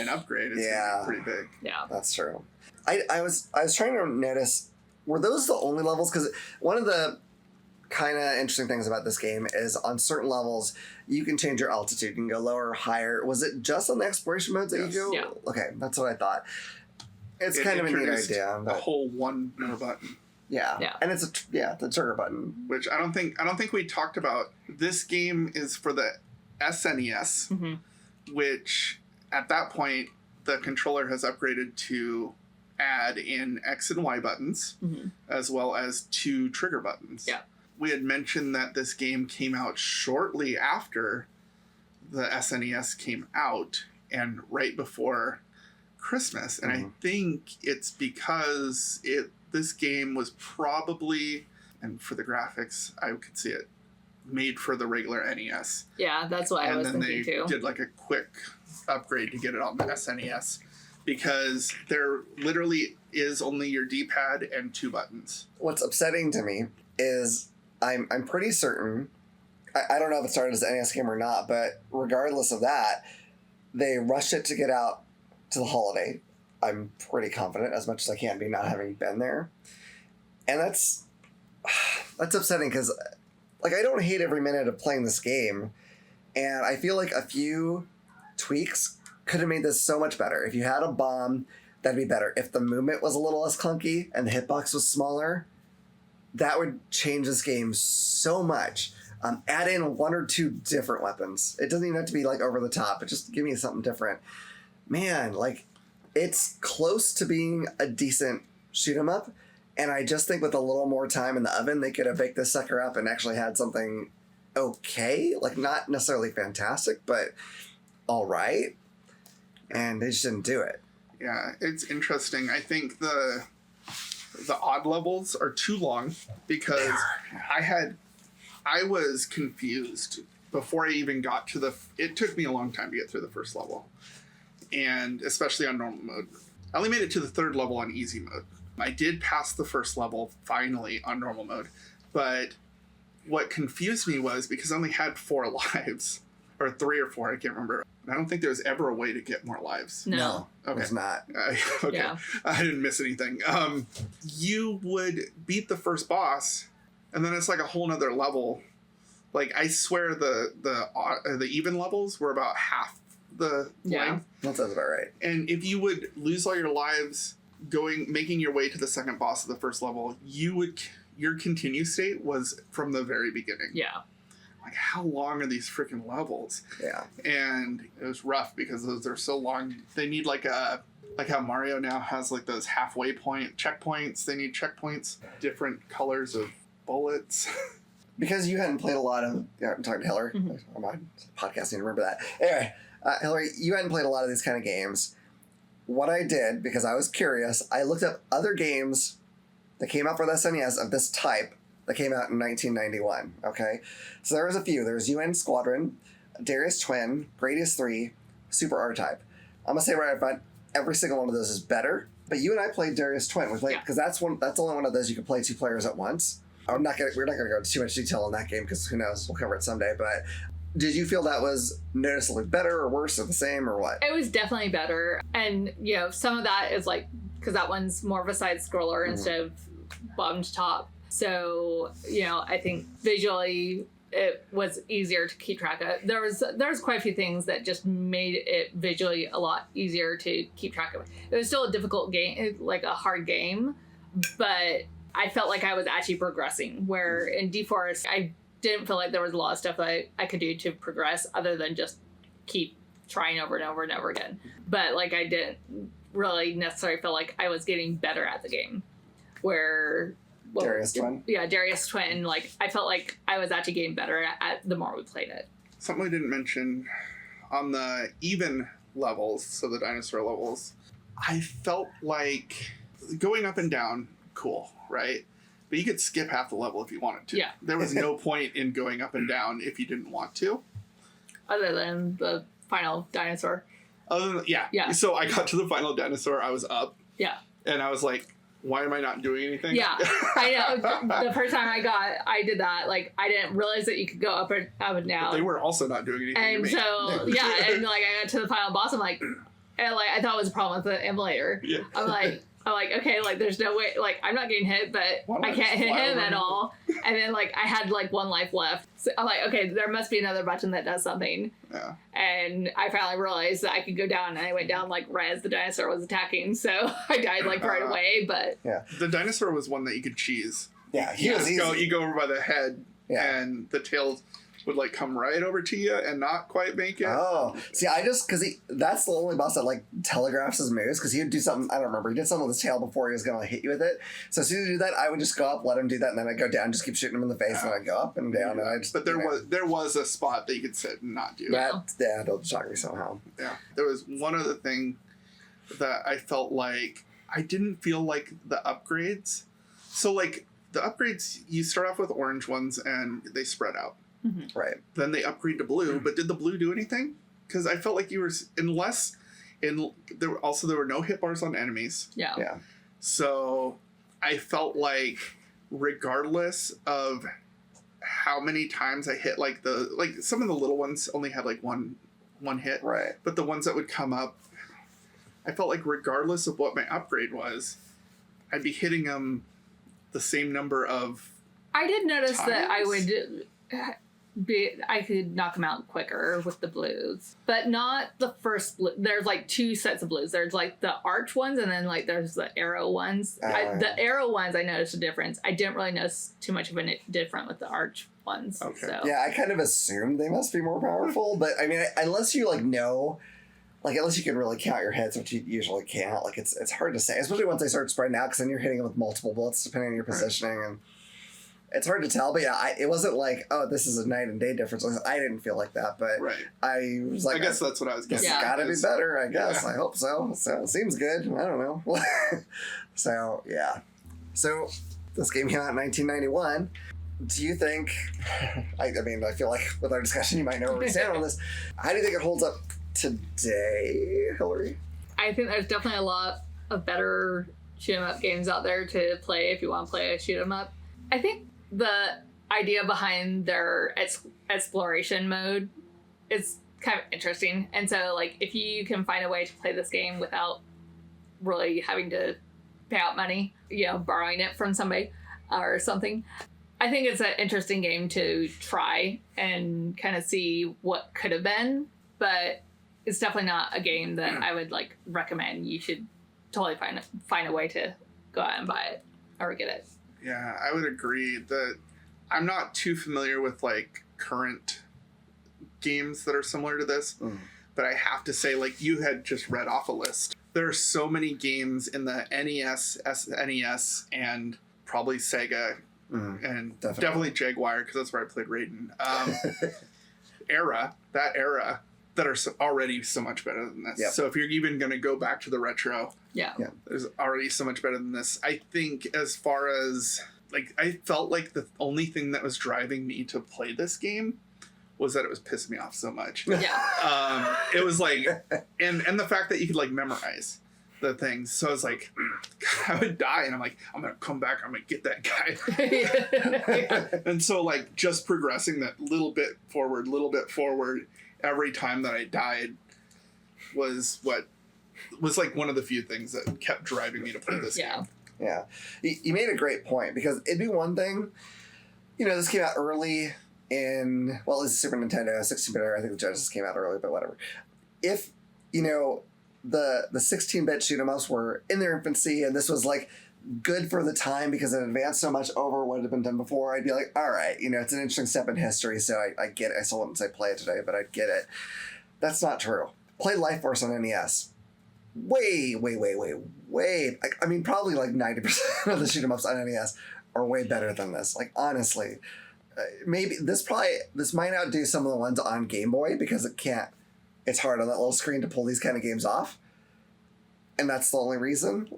an upgrade, it's gonna be pretty big. Yeah. That's true. I was trying to notice, were those the only levels? Because one of the kind of interesting things about this game is on certain levels, you can change your altitude. You can go lower or higher. Was it just on the exploration modes that you go? Yeah. Okay, that's what I thought. It's kind of a neat idea. A whole one more button. Yeah. And it's the trigger button. Which I don't think we talked about. This game is for the SNES, which at that point the controller has upgraded to add in X and Y buttons, as well as 2 trigger buttons. Yeah. We had mentioned that this game came out shortly after the SNES came out and right before Christmas. And I think it's because this game was probably, and for the graphics, I could see it, made for the regular NES. Yeah, that's what I was thinking too. And then they did like a quick upgrade to get it on the SNES because there literally is only your D-pad and 2 buttons. What's upsetting to me is I'm pretty certain, I don't know if it started as an NES game or not, but regardless of that, they rushed it to get out to the holiday. I'm pretty confident, as much as I can be, not having been there. And that's upsetting because, like, I don't hate every minute of playing this game, and I feel like a few tweaks could have made this so much better. If you had a bomb, that'd be better. If the movement was a little less clunky and the hitbox was smaller, that would change this game so much. Add in 1 or 2 different weapons. It doesn't even have to be like over the top, but just give me something different. Man, like, it's close to being a decent shoot 'em up, and I just think with a little more time in the oven, they could have baked this sucker up and actually had something okay, like not necessarily fantastic, but all right. And they just didn't do it. Yeah, it's interesting. I think the odd levels are too long because I was confused before I even got to it took me a long time to get through the first level, and especially on normal mode. I only made it to the 3rd level on easy mode. I did pass the first level finally on normal mode, but what confused me was because I only had 4 lives, or 3 or 4, I can't remember. I don't think there's ever a way to get more lives. No. Okay. It's not. Okay. Yeah. I didn't miss anything. You would beat the first boss, and then it's like a whole nother level. Like, I swear the even levels were about half the length. That sounds about right. And if you would lose all your lives making your way to the second boss of the first level, your continue state was from the very beginning. Yeah. Like, how long are these freaking levels? Yeah. And it was rough because those are so long. They need like how Mario now has like those halfway point checkpoints. They need checkpoints, different colors of bullets. Because you hadn't played a lot of... Yeah, I'm talking to Hilary. I'm on podcasting to remember that. Anyway, Hilary, you hadn't played a lot of these kind of games. What I did, because I was curious, I looked up other games that came out for the SNES of this type that came out in 1991, okay? So there was a few. There was UN Squadron, Darius Twin, Gradius 3, Super R-Type. I'm going to say right up front, every single one of those is better, but you and I played Darius Twin. We played, because that's only one of those you can play 2 players at once. We're not going to go into too much detail on that game because who knows, we'll cover it someday, but did you feel that was noticeably better or worse or the same or what? It was definitely better. And, some of that is like, because that one's more of a side scroller instead of bottom to top. So, I think visually it was easier to keep track of. There was quite a few things that just made it visually a lot easier to keep track of. It was still a difficult game, like a hard game, but I felt like I was actually progressing, where in DeForest, I didn't feel like there was a lot of stuff that I could do to progress other than just keep trying over and over and over again. But like I didn't really necessarily feel like I was getting better at the game. Where Darius Twin? Yeah, Darius Twin. Like I felt like I was actually getting better at the more we played it. Something I didn't mention on the even levels, so the dinosaur levels, I felt like going up and down, cool, right? But you could skip half the level if you wanted to. Yeah. There was no point in going up and down if you didn't want to. Other than the final dinosaur. Yeah. So I got to the final dinosaur, I was up. Yeah. And I was like, why am I not doing anything? Yeah. I know. The first time I did that, like, I didn't realize that you could go up and down. But they were also not doing anything And to me. so, yeah, and like I got to the final boss, I'm like, I thought it was a problem with the emulator. Yeah. I'm like, okay, like there's no way, like I'm not getting hit, but I can't hit him at all. And then like I had like 1 life left. So I'm like, okay, there must be another button that does something. Yeah. And I finally realized that I could go down, and I went down like right as the dinosaur was attacking. So I died like right away, but Yeah. The dinosaur was one that you could cheese. Yeah, he You was just easy. you go over by the head, Yeah. and the tail would like come right over to you and not quite make it. Oh, see, because that's the only boss that like telegraphs his moves, because he would do something, I don't remember, he did something with his tail before he was going to hit you with it. So as soon as he did that, I would just go up, let him do that, and then I'd go down, just keep shooting him in the face, and I'd go up and down, and I just... But there was a spot that you could sit and not do. That'll shock me somehow. Yeah. There was one other thing that I felt like I didn't feel like the upgrades. So like the upgrades, you start off with orange ones and they spread out. Right. Then they upgrade to blue, but did the blue do anything? Because I felt like there were no hit bars on enemies. yeah. Yeah. So I felt like regardless of how many times I hit like some of the little ones only had like one hit. Right. But the ones that would come up, I felt like regardless of what my upgrade was, I'd be hitting them the same number of I did notice that I times? would I could knock them out quicker with the blues, but not the first blue. There's like 2 sets of blues. There's like the arch ones, and then like there's the arrow ones. The arrow ones, I noticed a difference. I didn't really notice too much of a different with the arch ones. Okay. So. Yeah, I kind of assumed they must be more powerful, but I mean, unless you like know, like unless you can really count your hits, which you usually can't, like it's hard to say, especially once they start spreading out, because then you're hitting them with multiple bullets depending on your positioning, and it's hard to tell. But yeah, it wasn't like, oh, this is a night and day difference. I didn't feel like that, but right. I was like, I guess that's what I was this getting. has got to be better, I guess. Yeah. I hope so. So it seems good. I don't know. So yeah. So this game came out in 1991. Do you think, I mean, I feel like with our discussion, you might know where we stand on this. How do you think it holds up today, Hilary? I think there's definitely a lot of better shoot 'em up games out there to play if you want to play a shoot 'em up. I think the idea behind their exploration mode is kind of interesting. And so, like, if you can find a way to play this game without really having to pay out money, borrowing it from somebody or something, I think it's an interesting game to try and kind of see what could have been. But it's definitely not a game that I would, like, recommend. You should totally find a way to go out and buy it or get it. Yeah, I would agree that I'm not too familiar with, like, current games that are similar to this, but I have to say, like, you had just read off a list. There are so many games in the NES, SNES, and probably Sega, and definitely Jaguar, because that's where I played Raiden. Era that are already so much better than this. Yep. So if you're even going to go back to the retro, there's already so much better than this. I think as far as, like, I felt like the only thing that was driving me to play this game was that it was pissing me off so much. Yeah. It was like, and the fact that you could, like, memorize the things. So I was like, I would die, and I'm like, I'm going to come back, I'm going to get that guy. And so, like, just progressing that little bit forward, every time that I died was like one of the few things that kept driving me to play this game. Yeah. You made a great point, because it'd be one thing, this came out early in, well, it's Super Nintendo, 16-bit era. I think the Genesis came out early, but whatever. If, the 16-bit shoot 'em ups were in their infancy, and this was, like, good for the time because it advanced so much over what had been done before, I'd be like, all right, it's an interesting step in history, so I get it. I still wouldn't say play it today, but I'd get it. That's not true. Play Life Force on NES. Way, I mean, probably like 90% of the shoot 'em ups on NES are way better than this. Like, honestly, maybe this might outdo some of the ones on Game Boy, because it's hard on that little screen to pull these kind of games off. And that's the only reason.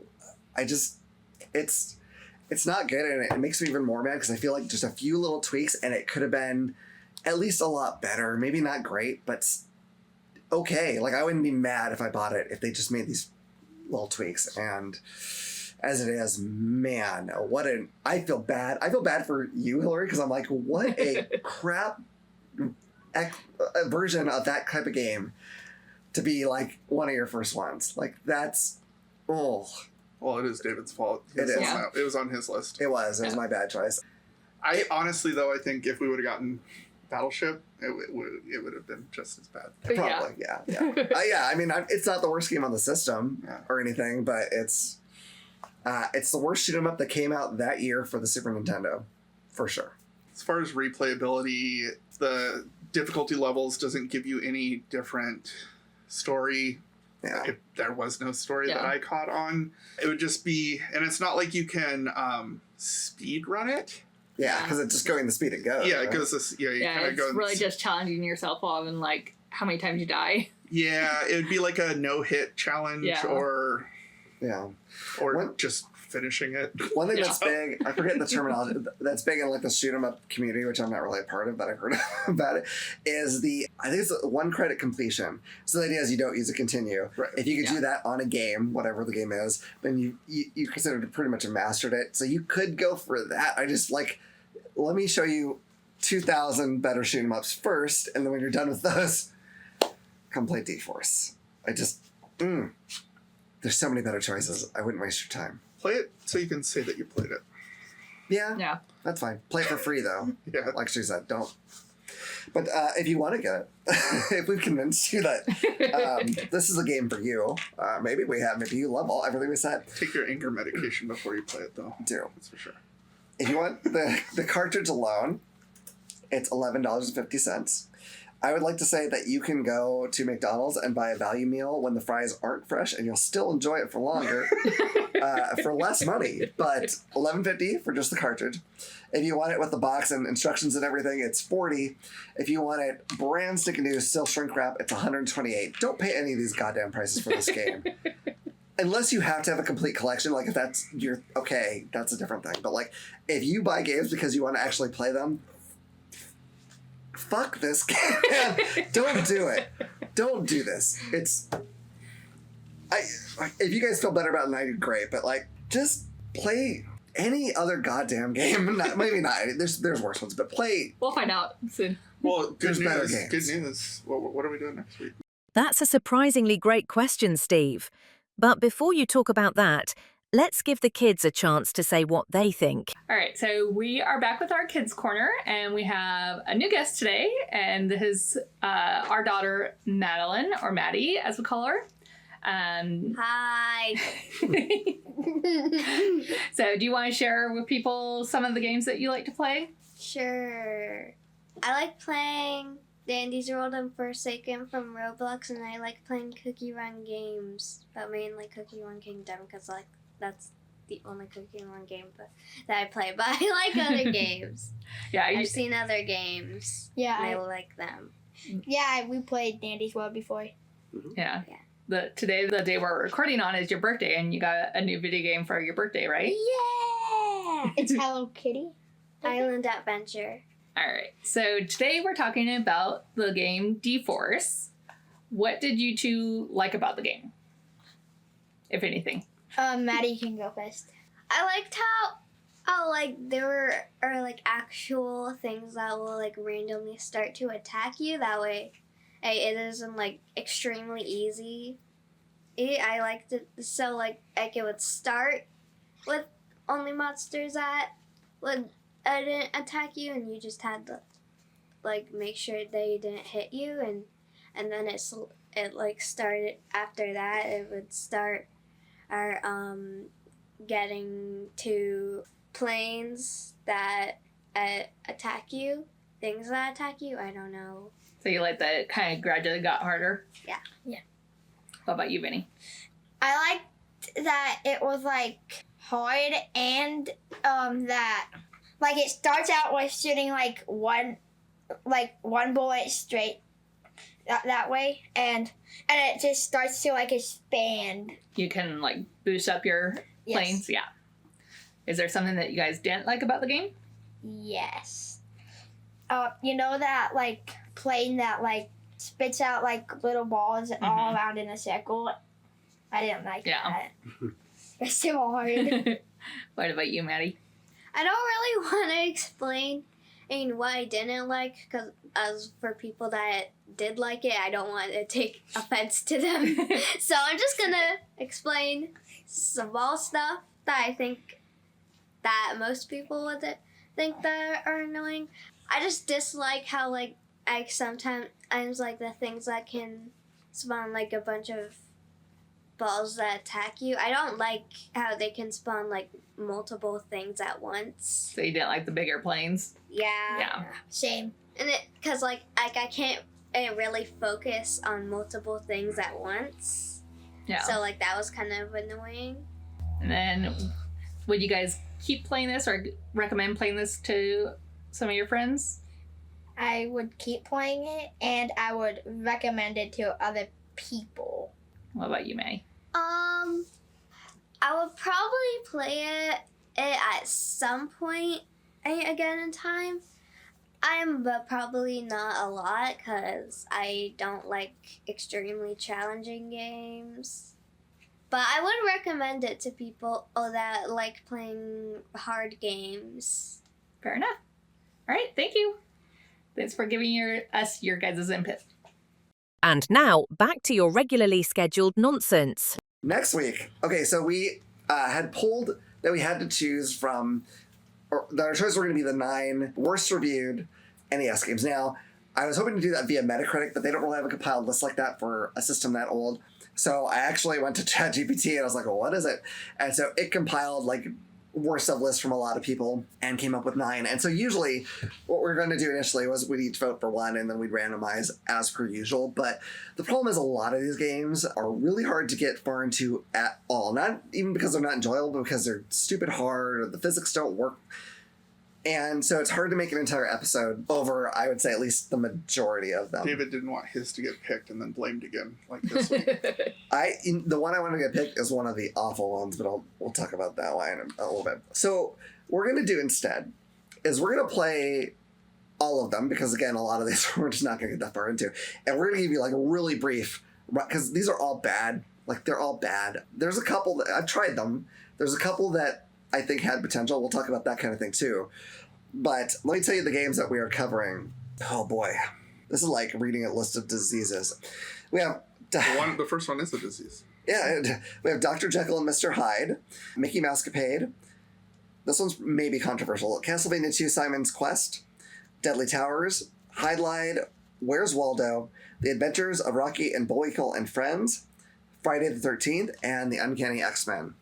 It's not good, and it makes me even more mad, because I feel like just a few little tweaks and it could have been at least a lot better. Maybe not great, but okay. Like, I wouldn't be mad if I bought it if they just made these little tweaks. And as it is, man, I feel bad. I feel bad for you, Hilary, because I'm like, what a crap version of that type of game to be, like, one of your first ones. Like, that's, Well, it is David's fault. It was on his list. It was my bad choice. I honestly, though, I think if we would have gotten Battleship, it would have been just as bad. Probably, yeah. I mean, it's not the worst game on the system or anything, but it's the worst shoot 'em up that came out that year for the Super Nintendo, for sure. As far as replayability, the difficulty levels doesn't give you any different story. Yeah. If there was no story that I caught on, it would just be, and it's not like you can speed run it. Yeah, because it's just going the speed it goes. Yeah, because you kind of go. It's really just challenging yourself on, like, how many times you die. Yeah, it would be like a no-hit challenge, or just finishing it. One thing that's big, I forget the terminology, that's big in, like, the shoot 'em up community, which I'm not really a part of, but I've heard about it, is I think it's 1 credit completion. So the idea is you don't use a continue. Right. If you could do that on a game, whatever the game is, then you consider it pretty much mastered it. So you could go for that. I just, like, let me show you 2,000 better shoot 'em ups first, and then when you're done with those, come play D-Force. There's so many better choices. I wouldn't waste your time. Play it so you can say that you played it. Yeah. That's fine. Play it for free, though. Yeah. Like she said, don't. But if you want to get it, if we've convinced you that this is a game for you, maybe you love everything we said. Take your anger medication before you play it, though. Do. That's for sure. If you want the cartridge alone, it's $11.50. I would like to say that you can go to McDonald's and buy a value meal when the fries aren't fresh, and you'll still enjoy it for longer, for less money. But $11.50 for just the cartridge. If you want it with the box and instructions and everything, it's $40. If you want it brand sticking new, still shrink wrap, it's $128. Don't pay any of these goddamn prices for this game. Unless you have to have a complete collection, like if that's that's a different thing. But, like, if you buy games because you want to actually play them, fuck this game. Don't do it. Don't do this. If you guys feel better about it than I do, great. But, like, just play any other goddamn game. Maybe not. There's worse ones, but play. We'll find out soon. Well, good There's better news. games. Good news. What are we doing next week? That's a surprisingly great question, Steve. But before you talk about that, let's give the kids a chance to say what they think. All right, so we are back with our Kids Corner, and we have a new guest today, and this is our daughter, Madeline, or Maddie, as we call her. Hi. So do you want to share with people some of the games that you like to play? Sure. I like playing Dandy's World and Forsaken from Roblox, and I like playing Cookie Run games, but mainly Cookie Run Kingdom, because that's the only Cookie Run game that I play. But I like other games. Yeah, I've seen other games. Yeah, and I like them. we played Dandy's World before. Yeah. Yeah. Today, the day we're recording on, is your birthday, and you got a new video game for your birthday, right? Yeah! It's Hello Kitty. Island Adventure. All right. So today we're talking about the game D-Force. What did you two like about the if anything? Maddie, you can go first. I liked how like there are like actual things that will like randomly start to attack you. That way, it isn't like extremely easy. I liked it so like it would start with only monsters that would attack you, and you just had to like make sure they didn't hit you, and then it like started after that. It would start getting to planes that attack you, things that attack you. I don't know. So you like that it kind of gradually got harder? Yeah. Yeah. What about you, Vinny? I liked that it was like hard and that like it starts out with shooting like one bullet straight that way, and it just starts to like expand. You can like boost up your planes? Yeah. Is there something that you guys didn't like about the game? Yes. You know that like plane that like spits out like little balls all around in a circle? I didn't like that. It's too hard. What about you, Maddie? I don't really want to explain what I didn't like, because as for people that did like it, I don't want to take offense to them. So I'm just gonna explain small stuff that I think that most people would think that are annoying. I just dislike how like I sometimes like the things that can spawn like a bunch of balls that attack you. I don't like how they can spawn like multiple things at once. So you didn't like the bigger planes? Yeah. Yeah. Same. And because like I can't really focus on multiple things at once. Yeah. So like that was kind of annoying. And then would you guys keep playing this or recommend playing this to some of your friends? I would keep playing it, and I would recommend it to other people. What about you, May? I would probably play it at some point again in time. But probably not a lot, because I don't like extremely challenging games. But I would recommend it to people that like playing hard games. Fair enough. All right, thank you. Thanks for giving us your guys' input. And now, back to your regularly scheduled nonsense. Next week. Okay, so we had pulled that we had to choose from, or that our choices were going to be the 9 worst reviewed NES games. Now, I was hoping to do that via Metacritic, but they don't really have a compiled list like that for a system that old. So I actually went to ChatGPT and I was like, well, what is it? And so it compiled like worst of lists from a lot of people and came up with 9. And so usually what we're going to do initially was we'd each vote for one and then we'd randomize as per usual. But the problem is a lot of these games are really hard to get far into at all. Not even because they're not enjoyable, but because they're stupid hard or the physics don't work. And so it's hard to make an entire episode over, I would say, at least the majority of them. David didn't want his to get picked and then blamed again, like this week. The one I want to get picked is one of the awful ones, but we'll talk about that one in a little bit. So what we're going to do instead is we're going to play all of them, because again, a lot of these we're just not going to get that far into. And we're going to give you like a really brief, because these are all bad. Like, they're all bad. There's a couple that I've tried them. There's a couple that I think had potential. We'll talk about that kind of thing too. But let me tell you the games that we are covering Oh boy. This is like reading a list of diseases. We have... The first one is a disease. Yeah, we have Dr. Jekyll and Mr. Hyde, Mickey Mousecapade. This one's maybe controversial. Castlevania 2 Simon's Quest, Deadly Towers, Hydlide, Where's Waldo, The Adventures of Rocky and Bullwinkle and Friends, Friday the 13th, and The Uncanny X-Men.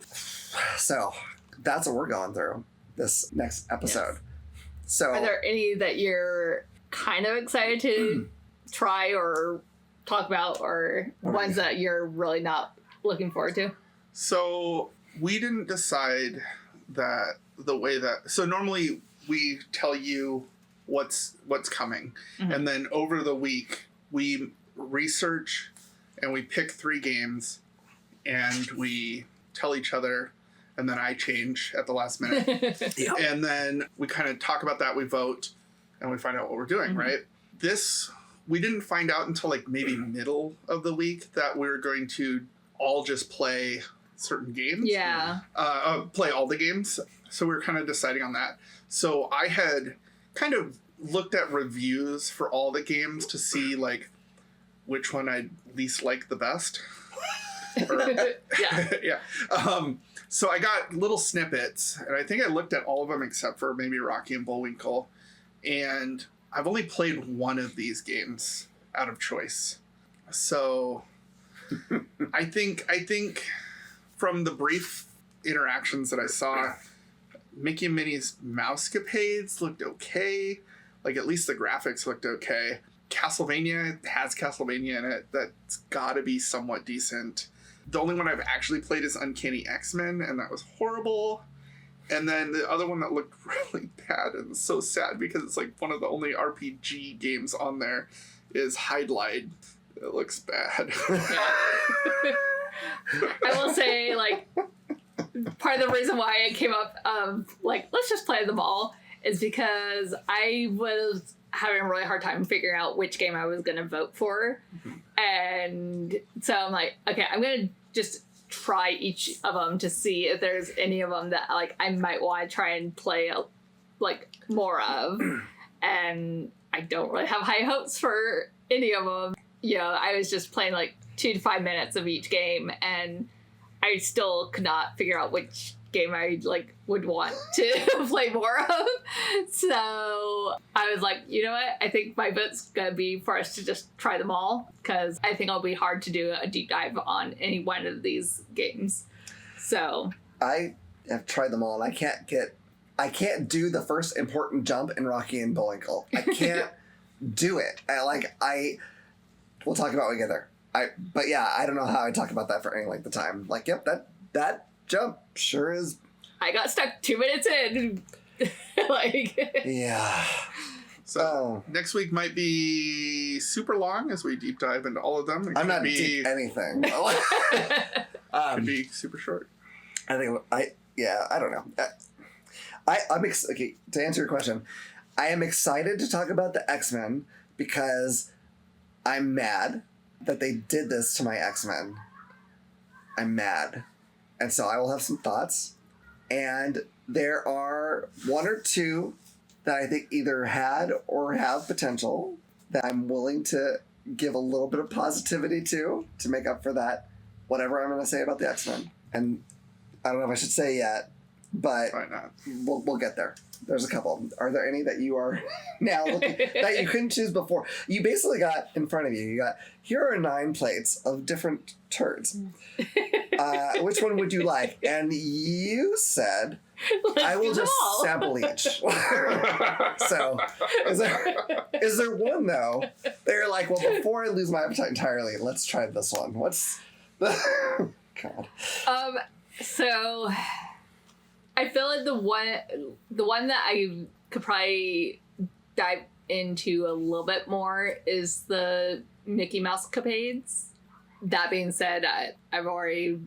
So, that's what we're going through this next episode. Yes. So, are there any that you're kind of excited to try or talk about, or ones that you're really not looking forward to? So we didn't decide that the way that... So normally we tell you what's coming. Mm-hmm. And then over the week, we research and we pick 3 games and we tell each other, and then I change at the last minute. Yep. And then we kind of talk about that, we vote, and we find out what we're doing, mm-hmm. right? This, we didn't find out until like maybe middle of the week that we were going to all just play certain games. Yeah. Play all the games. So we were kind of deciding on that. So I had kind of looked at reviews for all the games to see like which one I least like the best. Yeah. Yeah. So I got little snippets, and I think I looked at all of them except for maybe Rocky and Bullwinkle. And I've only played one of these games out of choice. So I think from the brief interactions that I saw, Mickey and Minnie's Mousecapades looked okay. Like, at least the graphics looked okay. Castlevania has Castlevania in it. That's gotta be somewhat decent. The only one I've actually played is Uncanny X-Men, and that was horrible. And then the other one that looked really bad and so sad because it's like one of the only RPG games on there is Hydlide. It looks bad. I will say, like, part of the reason why it came up, like, let's just play them all, is because I was having a really hard time figuring out which game I was going to vote for. Mm-hmm. And so I'm like, okay, I'm going to just try each of them to see if there's any of them that, like, I might want to try and play, like, more of. And I don't really have high hopes for any of them. You know, I was just playing, like, 2 to 5 minutes of each game, and I still could not figure out which game I, like, would want to play more of. So I was like, you know what? I think my vote's gonna be for us to just try them all, because I think it'll be hard to do a deep dive on any one of these games. So I have tried them all, and I can't do the first important jump in Rocky and Bullwinkle. I can't do it. We'll talk about it together. But yeah, I don't know how I talk about that for any length of time. Like, yep, that jump sure is. I got stuck 2 minutes in. Like. Yeah. So next week might be super long as we deep dive into all of them. I'm not deep anything. Could be super short. I think I don't know. Okay, to answer your question, I am excited to talk about the X-Men because I'm mad that they did this to my X-Men. I'm mad. And so I will have some thoughts. And there are 1 or 2 that I think either had or have potential that I'm willing to give a little bit of positivity to make up for that, whatever I'm going to say about the X-Men. And I don't know if I should say yet, but we'll get there. There's a couple. Are there any that you are now looking that you couldn't choose before? You basically got in front of you. Here are 9 plates of different turds. Which one would you like? And you said, I will just sample each. So, is there one though? They're like, well, before I lose my appetite entirely, let's try this one. What's the God? So I feel like the one that I could probably dive into a little bit more is the Mickey Mousecapades. That being said, I've already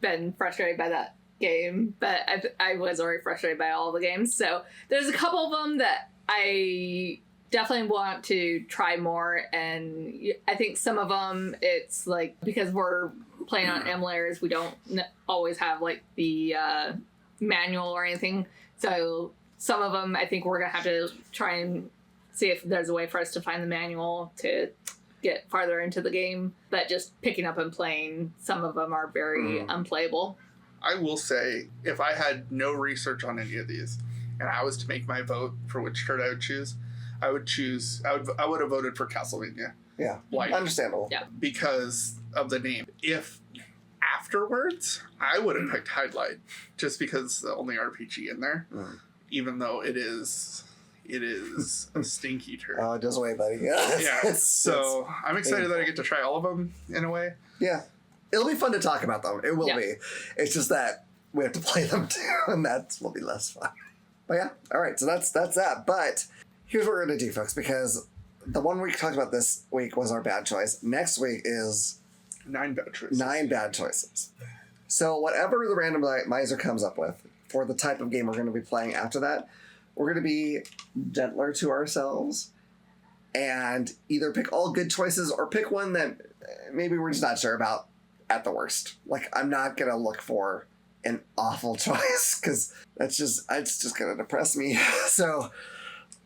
been frustrated by that game, but I was already frustrated by all the games. So there's a couple of them that I definitely want to try more, and I think some of them, it's like, because we're playing on emulators, we don't always have like the manual or anything. So some of them, I think we're gonna have to try and see if there's a way for us to find the manual to get farther into the game. But just picking up and playing, some of them are very unplayable. I will say, if I had no research on any of these, and I was to make my vote for which turd I would choose, I would have voted for Castlevania. Yeah, Like, understandable. Yeah. because of the name. If afterwards, I would have picked Highlight, just because it's the only RPG in there, even though it is a stinky turd. Oh, just wait, buddy. Yeah. So I'm excited that I get to try all of them in a way. Yeah. It'll be fun to talk about them. It will Yeah. be. It's just that we have to play them too, and that will be less fun. But yeah, all right. So that's that. But here's what we're gonna do, folks, because the one we talked about this week was our bad choice. Next week is 9 bad choices. 9 bad choices. So whatever the randomizer comes up with for the type of game we're going to be playing after that, we're going to be gentler to ourselves and either pick all good choices or pick one that maybe we're just not sure about at the worst. Like, I'm not going to look for an awful choice because it's just going to depress me. So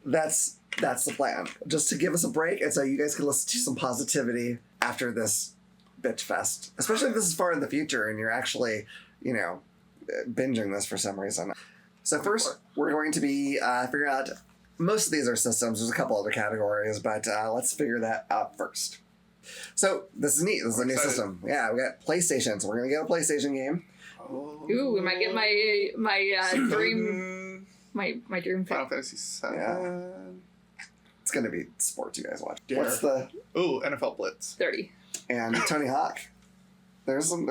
that's the plan. Just to give us a break and so you guys can listen to some positivity after this bitch fest, especially if this is far in the future and you're actually, binging this for some reason. So first, we're going to be figuring out, most of these are systems. There's a couple other categories, but let's figure that out first. So this is neat. This is a new system. Yeah, we got PlayStation, so we're going to get a PlayStation game. Ooh, we might get my dream my dream Final pick. Fantasy 7. Yeah. It's going to be sports you guys watch. Dare. What's the... Ooh, NFL Blitz. 30. And Tony Hawk. There's some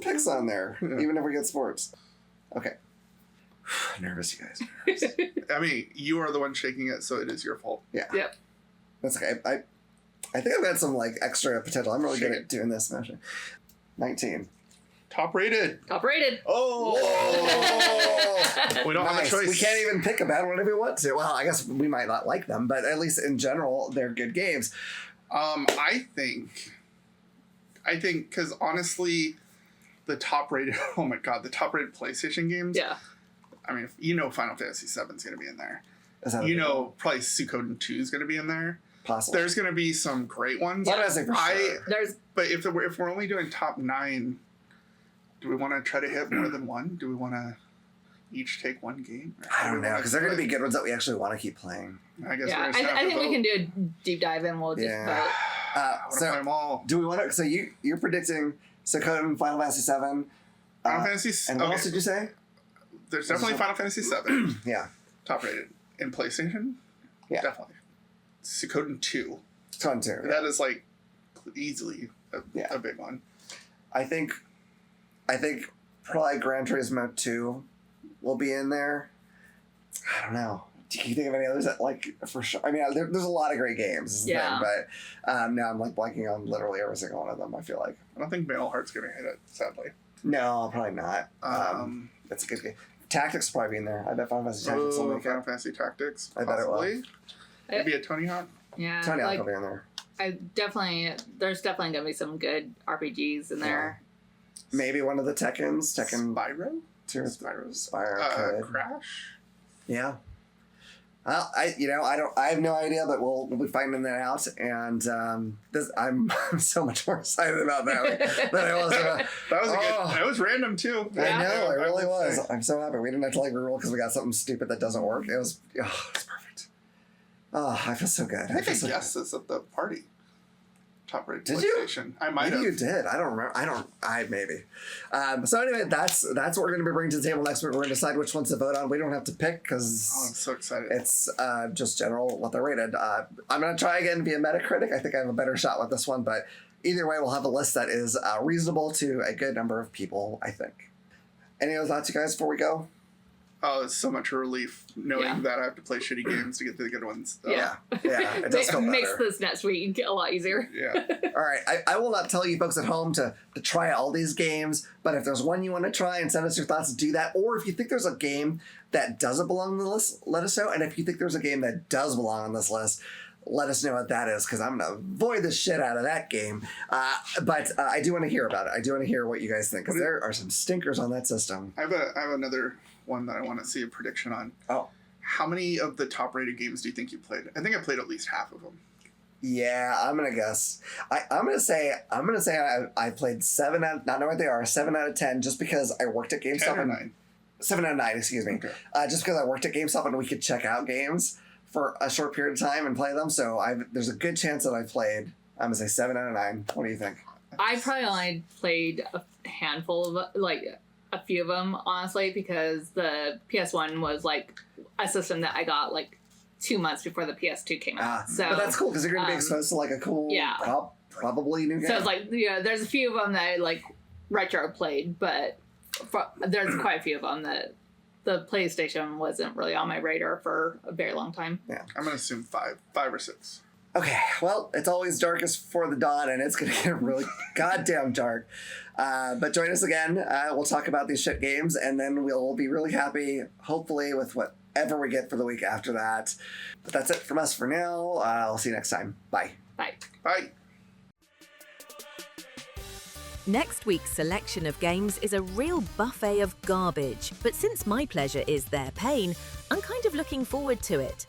picks on there, even if we get sports. Okay. Nervous, you guys. Nervous. I mean, you are the one shaking it, so it is your fault. Yeah. Yep. That's okay. I think I've got some extra potential. I'm really good Shake at doing this. 19. Top rated. Top rated. Oh! We don't have a Nice. choice. We can't even pick a bad one if we want to. Well, I guess we might not like them, but at least in general, they're good games. I think, because honestly, the top rated, oh my god, the top rated PlayStation games. Yeah. I mean, Final Fantasy 7 is going to be in there. Is that a big one? Probably Suikoden 2 is going to be in there. Possible. There's going to be some great ones. Not as a for sure. But if we're only doing top 9, do we want to try to hit more than one? Do we want to each take one game? I don't know, because they're going to be good ones that we actually want to keep playing. I guess Yeah, we're just I think we can do a deep dive and we'll just Yeah. vote. I want to play them all. Do we want to? So you're predicting Suikoden, Final Fantasy 7. Final Fantasy. And what else did you say? There's definitely Final Fantasy 7. Yeah. Top rated. In PlayStation? Yeah. Definitely. Suikoden 2. Suikoden 2. That is easily a big one. I think probably Gran Turismo 2 will be in there. I don't know. Do you think of any others that for sure? I mean, there's a lot of great games, is the Yeah. thing, but now I'm blanking on literally every single one of them. I feel like I don't think Mail Heart's going to hit it, sadly. no, probably not. That's a good game. Tactics will probably be in there. I bet Final Fantasy Tactics will make Final it. Fantasy Tactics. I bet it will. Possibly. Maybe a Tony Hawk. Yeah. Tony Hawk will be in there. There's definitely gonna be some good RPGs in there. Maybe one of the Tekkens. Tekken Spyro? 2. Spyro could. Crash? Yeah. Well, I have no idea, but we'll be finding that out. And I'm so much more excited about that than I was. That was a good. That was random too. I know, it really will was. say. I'm so happy we didn't have to reroll because we got something stupid that doesn't work. It was perfect. Oh, I feel so good. I think so I guessed this at the party. Top rated Did you? PlayStation. I might Maybe have. you did. I don't remember. maybe. So anyway, that's what we're going to be bringing to the table next week. We're going to decide which ones to vote on. We don't have to pick because Oh, I'm so excited. it's just general what they're rated. I'm going to try again via Metacritic. I think I have a better shot with this one, but either way, we'll have a list that is reasonable to a good number of people, I think. Any other thoughts, you guys, before we go? Oh, it's so much relief knowing that I have to play shitty games to get to the good ones. Yeah. Yeah, it does feel Makes better. this next week a lot easier. Yeah. All right, I will not tell you folks at home to try all these games, but if there's one you want to try and send us your thoughts, do that. Or if you think there's a game that doesn't belong on the list, let us know. And if you think there's a game that does belong on this list, let us know what that is, because I'm going to avoid the shit out of that game. But I do want to hear about it. I do want to hear what you guys think, because there are some stinkers on that system. I have another one that I want to see a prediction on. Oh. How many of the top-rated games do you think you played? I think I played at least half of them. Yeah, I'm gonna guess. I'm gonna say I played 7 out. Not know what they are. 7 out of 10, just because I worked at GameStop. 10 or 9? 7 out of 9. Excuse me. Okay. Just because I worked at GameStop and we could check out games for a short period of time and play them. So there's a good chance that I played. I'm gonna say 7 out of 9. What do you think? I probably only played a handful of, like, a few of them, honestly, because the PS1 was, like, a system that I got, like, 2 months before the PS2 came out. So, but that's cool because you're going to be exposed to, like, a cool, probably new game. So it's like, there's a few of them that I, like, retro played, but there's quite a few of them that the PlayStation wasn't really on my radar for a very long time. Yeah. I'm going to assume 5 or 6. Okay, well, it's always darkest before the dawn, and it's going to get really goddamn dark. But join us again. We'll talk about these shit games, and then we'll be really happy, hopefully, with whatever we get for the week after that. But that's it from us for now. I'll see you next time. Bye. Bye. Bye. Next week's selection of games is a real buffet of garbage, but since my pleasure is their pain, I'm kind of looking forward to it.